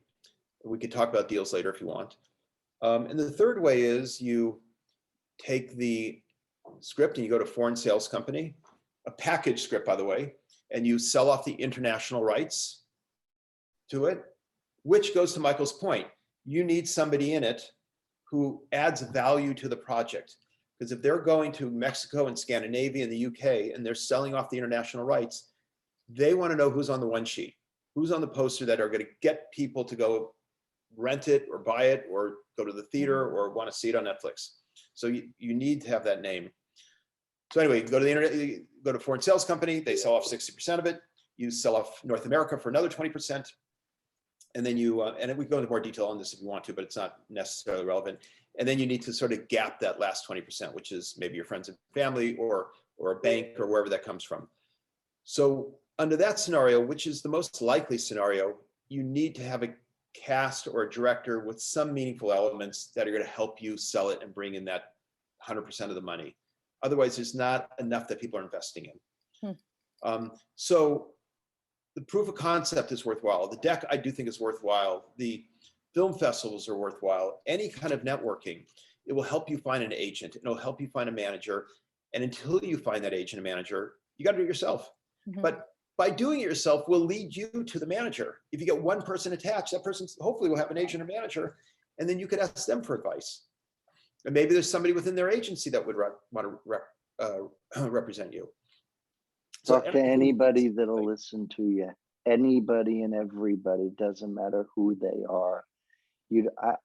We could talk about deals later if you want. And the third way is you take the script and you go to a foreign sales company, a package script, by the way, and you sell off the international rights to it, which goes to Michael's point. You need somebody in it who adds value to the project. Because if they're going to Mexico and Scandinavia and the UK and they're selling off the international rights, they want to know who's on the one sheet, who's on the poster that are going to get people to go rent it or buy it or go to the theater or want to see it on Netflix. So you need to have that name. So anyway, you go to the internet, you go to a foreign sales company, they sell off 60% of it. You sell off North America for another 20%. And then you, and we go into more detail on this if you want to, but it's not necessarily relevant. And then you need to sort of gap that last 20%, which is maybe your friends and family or a bank or wherever that comes from. So under that scenario, which is the most likely scenario, you need to have a cast or a director with some meaningful elements that are going to help you sell it and bring in that 100% of the money. Otherwise, there's not enough that people are investing in. So the proof of concept is worthwhile. The deck, I do think, is worthwhile. The film festivals are worthwhile. Any kind of networking, it will help you find an agent. It'll help you find a manager. And until you find that agent and manager, you got to do it yourself. But by doing it yourself will lead you to the manager. If you get one person attached, that person hopefully will have an agent or manager, and then you could ask them for advice. And maybe there's somebody within their agency that would want to represent you. Talk to anybody that'll listen to you. Anybody and everybody, doesn't matter who they are.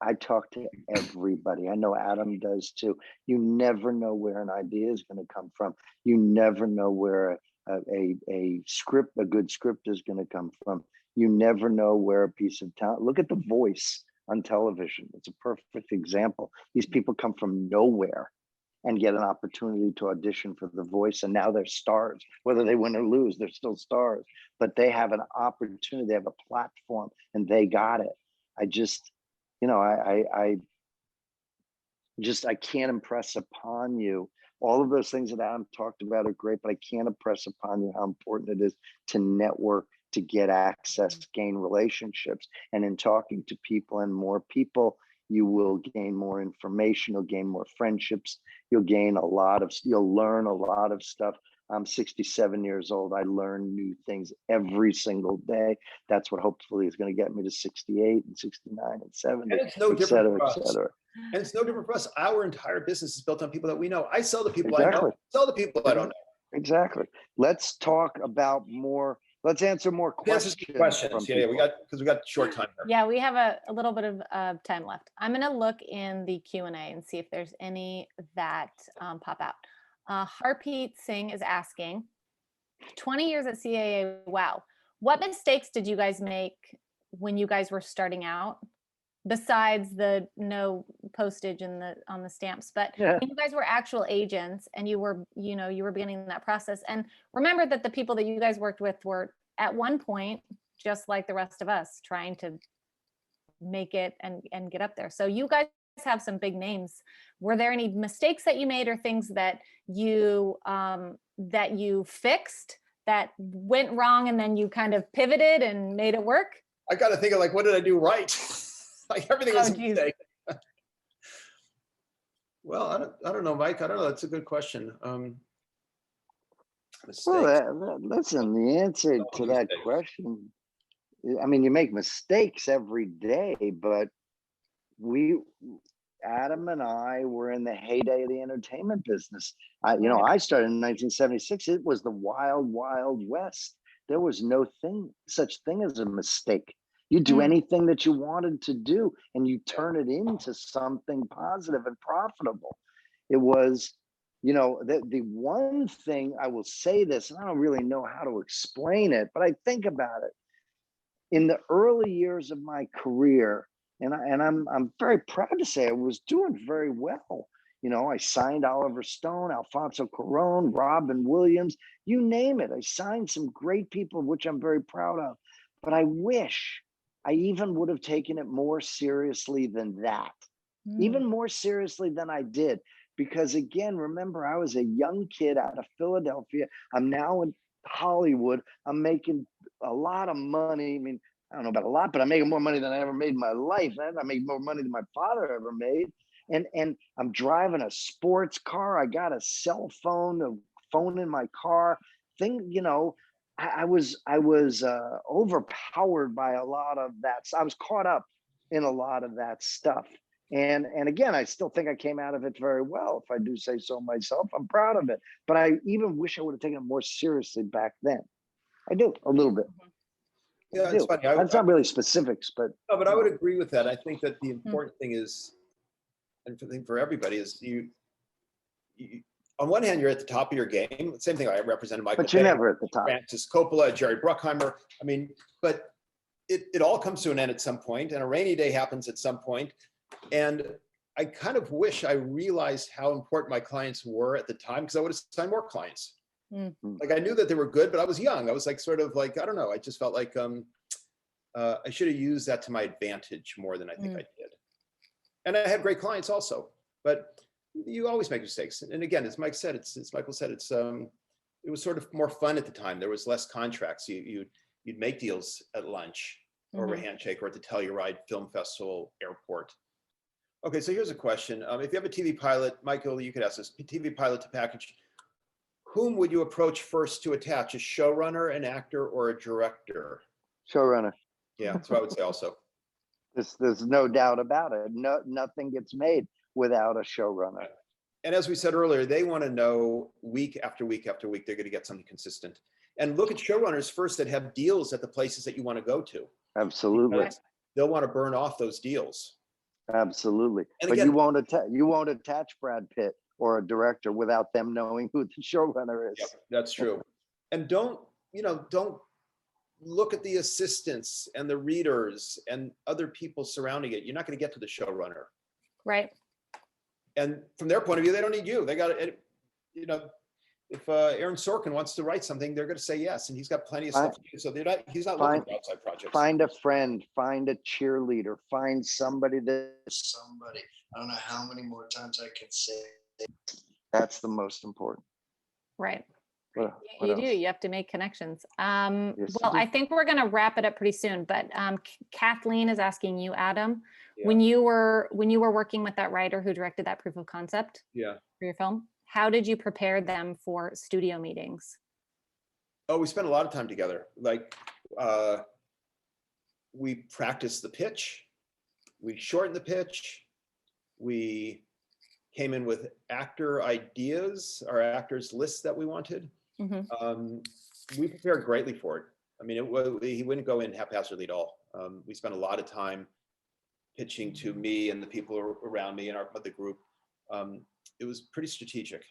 I talk to everybody. I know Adam does too. You never know where an idea is going to come from. You never know where a script, a good script is going to come from. You never know where a piece of talent. Look at The Voice on television. It's a perfect example. These people come from nowhere and get an opportunity to audition for The Voice, and now they're stars. Whether they win or lose, they're still stars. But they have an opportunity, they have a platform, and they got it. I just, you know, I can't impress upon you. All of those things that Adam talked about are great, but I can't impress upon you how important it is to network, to get access, gain relationships. And in talking to people and more people, you will gain more information, you'll gain more friendships, you'll learn a lot of stuff. I'm 67 years old. I learn new things every single day. That's what hopefully is going to get me to 68 and 69 and 70, and it's no et cetera, different for et us. cetera. And it's no different for us. Our entire business is built on people that we know. I sell the people I Exactly. know, sell the people I don't know. Exactly. Let's talk about more. Let's answer more questions. Yeah, we got short time here. Yeah, we have a little bit of time left. I'm going to look in the Q&A and see if there's any that pop out. Harpreet Singh is asking, 20 years at CAA, wow. What mistakes did you guys make when you guys were starting out? Besides the no postage and on the stamps, but Yeah. when you guys were actual agents and you were beginning that process. And remember that the people that you guys worked with were at one point, just like the rest of us, trying to make it and get up there. So you guys have some big names. Were there any mistakes that you made or things that you fixed that went wrong and then you kind of pivoted and made it work? I got to think of, like, what did I do right? Like, everything was a mistake. Well, I don't know, Mike. I don't know. That's a good question. Well, listen, the answer to that question, I mean, you make mistakes every day, but Adam and I were in the heyday of the entertainment business. I started in 1976. It was the wild, wild west. There was no such thing as a mistake. You do anything that you wanted to do and you turn it into something positive and profitable. It was, the one thing I will say this, and I don't really know how to explain it, but I think about it. in the early years of my career, I'm very proud to say I was doing very well. You know, I signed Oliver Stone, Alfonso Cuarón, Robin Williams, you name it. I signed some great people, which I'm very proud of. But I wish I even would have taken it more seriously than that, even more seriously than I did. Because again, remember, I was a young kid out of Philadelphia. I'm now in Hollywood. I'm making a lot of money. I mean, I don't know about a lot, but I'm making more money than I ever made in my life. I make more money than my father ever made. And I'm driving a sports car. I got a cell phone, a phone in my car. You know, I was overpowered by a lot of that. I was caught up in a lot of that stuff. And again, I still think I came out of it very well, if I do say so myself. I'm proud of it. But I even wish I would have taken it more seriously back then. I do, a little bit. Yeah, it's funny. That's not really specifics, but no, but I would agree with that. I think that the important thing is, and the thing for everybody is you on one hand, you're at the top of your game. Same thing. I represented Michael but you're Bay, never at the top. Francis Coppola, Jerry Bruckheimer. I mean, but it all comes to an end at some point, and a rainy day happens at some point. And I kind of wish I realized how important my clients were at the time, because I would have signed more clients. Like I knew that they were good, but I was young. I was like, sort of like, I don't know. I just felt like I should have used that to my advantage more than I think I did. And I had great clients also, but you always make mistakes. And again, as Mike said, it's Michael said, it was sort of more fun at the time. There was less contracts. You'd make deals at lunch or over a handshake or at the Telluride Film Festival airport. Okay, so here's a question. If you have a TV pilot, Michael, you could ask this, TV pilot to package, whom would you approach first to attach? A showrunner, an actor, or a director? Showrunner. Yeah, that's what I would say also. There's no doubt about it. Nothing gets made without a showrunner. And as we said earlier, they want to know week after week after week, they're going to get something consistent. And look at showrunners first that have deals at the places that you want to go to. Absolutely. Because they'll want to burn off those deals. Absolutely. And but again, you won't attach Brad Pitt or a director without them knowing who the showrunner is. Yep, that's true. And don't look at the assistants and the readers and other people surrounding it. You're not going to get to the showrunner. Right. And from their point of view, they don't need you. They got it. If Aaron Sorkin wants to write something, they're going to say yes, and he's got plenty of stuff to do. So he's not looking for outside projects. Find a friend, find a cheerleader, find somebody I don't know how many more times I can say that's the most important. Right. What You else? do. You have to make connections. Yes, Well, you do. I think we're going to wrap it up pretty soon. But Kathleen is asking you, Adam, Yeah. when you were working with that writer who directed that proof of concept Yeah. for your film, how did you prepare them for studio meetings? Oh, we spent a lot of time together. Like we practiced the pitch, we shortened the pitch, we came in with actor ideas, our actors lists that we wanted. We prepared greatly for it. I mean, he wouldn't go in haphazardly at all. We spent a lot of time pitching to me and the people around me and the group. It was pretty strategic.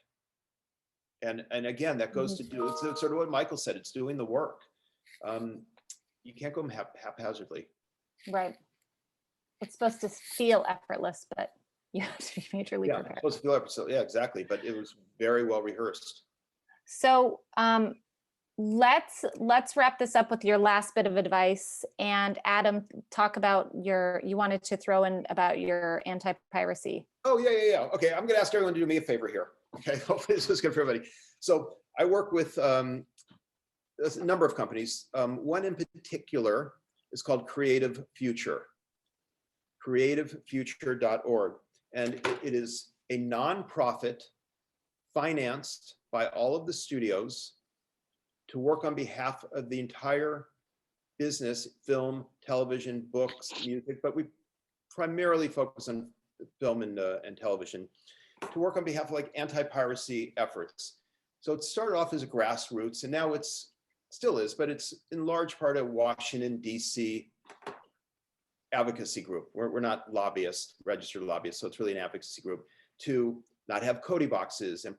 And again, that goes to do, it's sort of what Michael said, it's doing the work. You can't go haphazardly. Right. It's supposed to feel effortless, but you have to be majorly Yeah, prepared. it's supposed to feel like, so yeah, exactly. But it was very well rehearsed. So let's wrap this up with your last bit of advice. And Adam, talk about you wanted to throw in about your anti-piracy. Oh, yeah. Okay, I'm gonna ask everyone to do me a favor here. Okay, hopefully this is good for everybody. So I work with a number of companies. One in particular is called Creative Future, creativefuture.org. And it is a nonprofit financed by all of the studios to work on behalf of the entire business, film, television, books, music, but we primarily focus on film and television, to work on behalf of like anti-piracy efforts. So it started off as a grassroots, and now it's still is, but it's in large part a Washington, DC advocacy group. We're not lobbyists, registered lobbyists, so it's really an advocacy group to not have Cody boxes and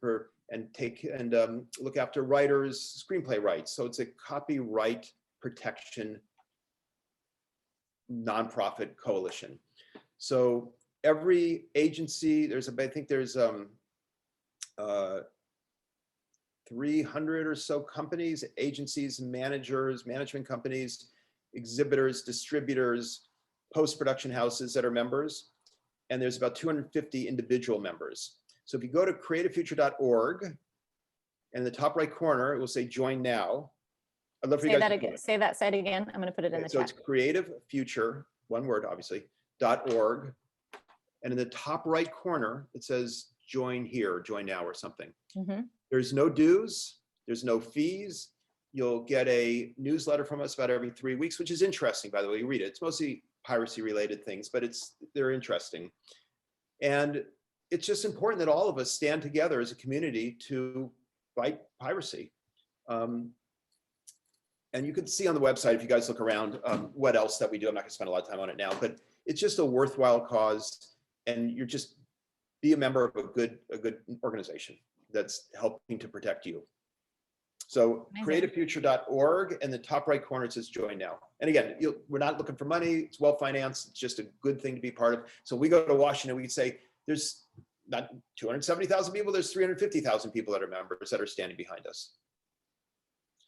look after writers' screenplay rights. So it's a copyright protection nonprofit coalition. So every agency, I think there's 300 or so companies, agencies, managers, management companies, exhibitors, distributors, post-production houses that are members. And there's about 250 individual members. So if you go to creativefuture.org, and in the top right corner, it will say join now. I'd love for you Say guys that to do again. it. Say that site again. I'm going to put it in Okay, the so chat. it's creativefuture, one word, obviously, .org. And in the top right corner, it says join here, join now or something. Mhm. There's no dues, there's no fees. You'll get a newsletter from us about every 3 weeks, which is interesting, by the way. You read it. It's mostly piracy related things, but they're interesting. And it's just important that all of us stand together as a community to fight piracy. And you can see on the website, if you guys look around, what else that we do. I'm not gonna spend a lot of time on it now, but it's just a worthwhile cause. And you're just be a member of a good organization that's helping to protect you. So Amazing. creativefuture.org, and the top right corner, it says join now. And again, we're not looking for money. It's well-financed. It's just a good thing to be part of. So we go to Washington, we can say there's not 270,000 people, there's 350,000 people that are members that are standing behind us.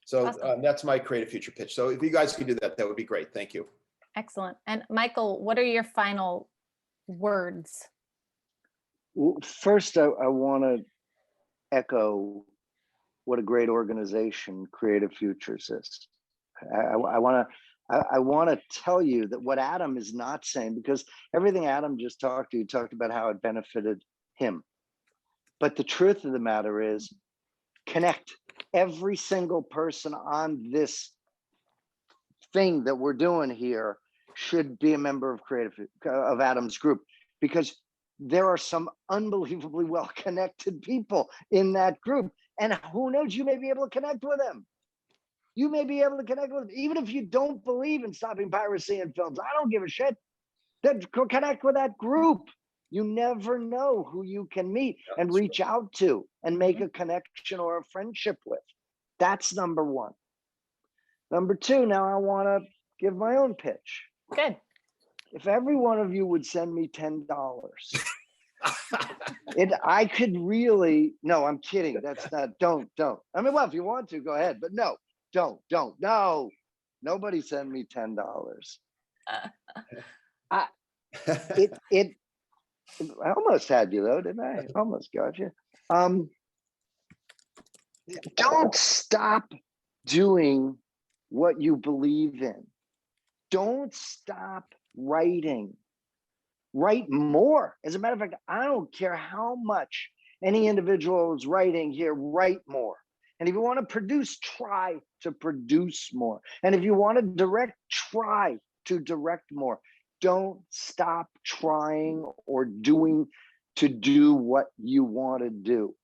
So Awesome. that's my Creative Future pitch. So if you guys could do that, that would be great. Thank you. Excellent. And Michael, what are your final words? Well, first, I want to echo what a great organization Creative Futures is. I want to tell you that what Adam is not saying, because everything Adam just talked to, you talked about how it benefited him. But the truth of the matter is, connect every single person on this thing that we're doing here should be a member of Adam's group, because there are some unbelievably well-connected people in that group. And who knows, you may be able to connect with them. You may be able to connect with them. Even if you don't believe in stopping piracy in films, I don't give a shit. Then go connect with that group. You never know who you can meet and reach out to and make a connection or a friendship with. That's number one. Number two, now I want to give my own pitch. Good. If every one of you would send me $10, I could really, no, I'm kidding. That's not, don't. I mean, well, if you want to, go ahead, but no, don't, no, nobody send me $10. I almost had you though, didn't I? Almost got you. Don't stop doing what you believe in. Don't stop writing. Write more. As a matter of fact, I don't care how much any individual is writing here, write more. And if you want to produce, try to produce more. And if you want to direct, try to direct more. Don't stop trying or doing to do what you want to do.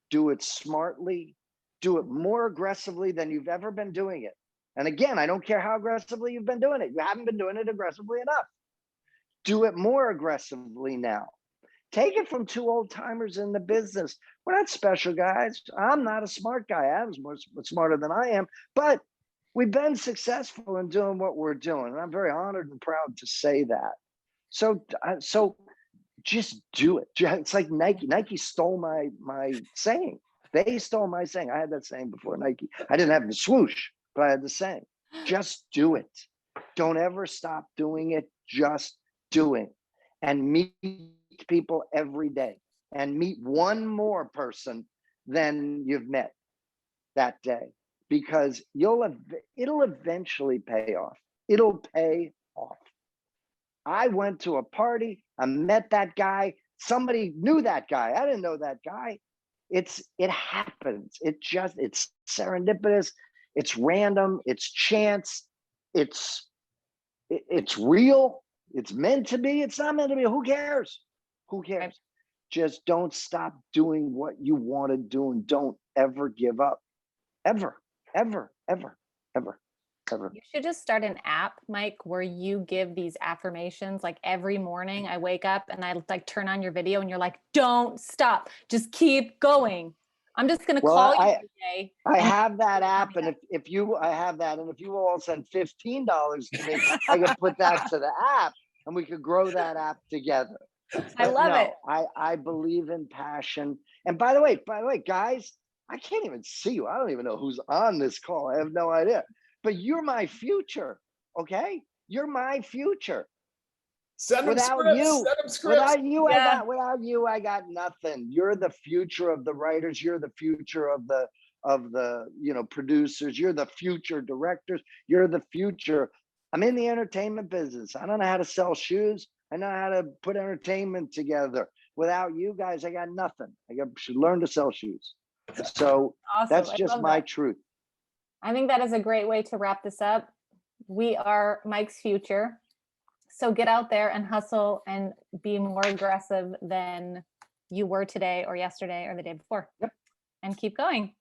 Do it smartly, do it more aggressively than you've ever been doing it. And again, I don't care how aggressively you've been doing it. You haven't been doing it aggressively enough. Do it more aggressively now. Take it from two old timers in the business. We're not special guys. I'm not a smart guy. Adam's more smarter than I am, but we've been successful in doing what we're doing. And I'm very honored and proud to say that. So just do it. It's like Nike. Nike stole my saying. They stole my saying. I had that saying before Nike. I didn't have the swoosh, but I had the saying. Just do it. Don't ever stop doing it. Just do it. And meet people every day. And meet one more person than you've met that day. Because it'll eventually pay off. It'll pay off. I went to a party. I met that guy. Somebody knew that guy. I didn't know that guy. It happens. It's serendipitous. It's random. It's chance. It's real. It's meant to be. It's not meant to be. Who cares? Who cares? Just don't stop doing what you want to do, and don't ever give up. Ever, ever, ever, ever. You should just start an app, Mike, where you give these affirmations. Like every morning I wake up and I like turn on your video and you're like, don't stop, just keep going. I'm just gonna Well, call you I- today. I and have that tell me app, and if you, I have that, and if you all send $15 to me, I can put that to the app, and we could grow that app together. I But love no, it. I believe in passion. And by the way, guys, I can't even see you. I don't even know who's on this call. I have no idea. But you're my future. Okay, you're my future. Send them Without scripts. you, Send them scripts. without you, I got nothing. You're the future of the writers. You're the future of the producers. You're the future directors. You're the future. I'm in the entertainment business. I don't know how to sell shoes. I know how to put entertainment together. Without you guys, I got nothing. Should learn to sell shoes. So Awesome. that's I just love my that. truth. I think that is a great way to wrap this up. We are Mike's future. So get out there and hustle and be more aggressive than you were today or yesterday or the day before. Yep. And keep going.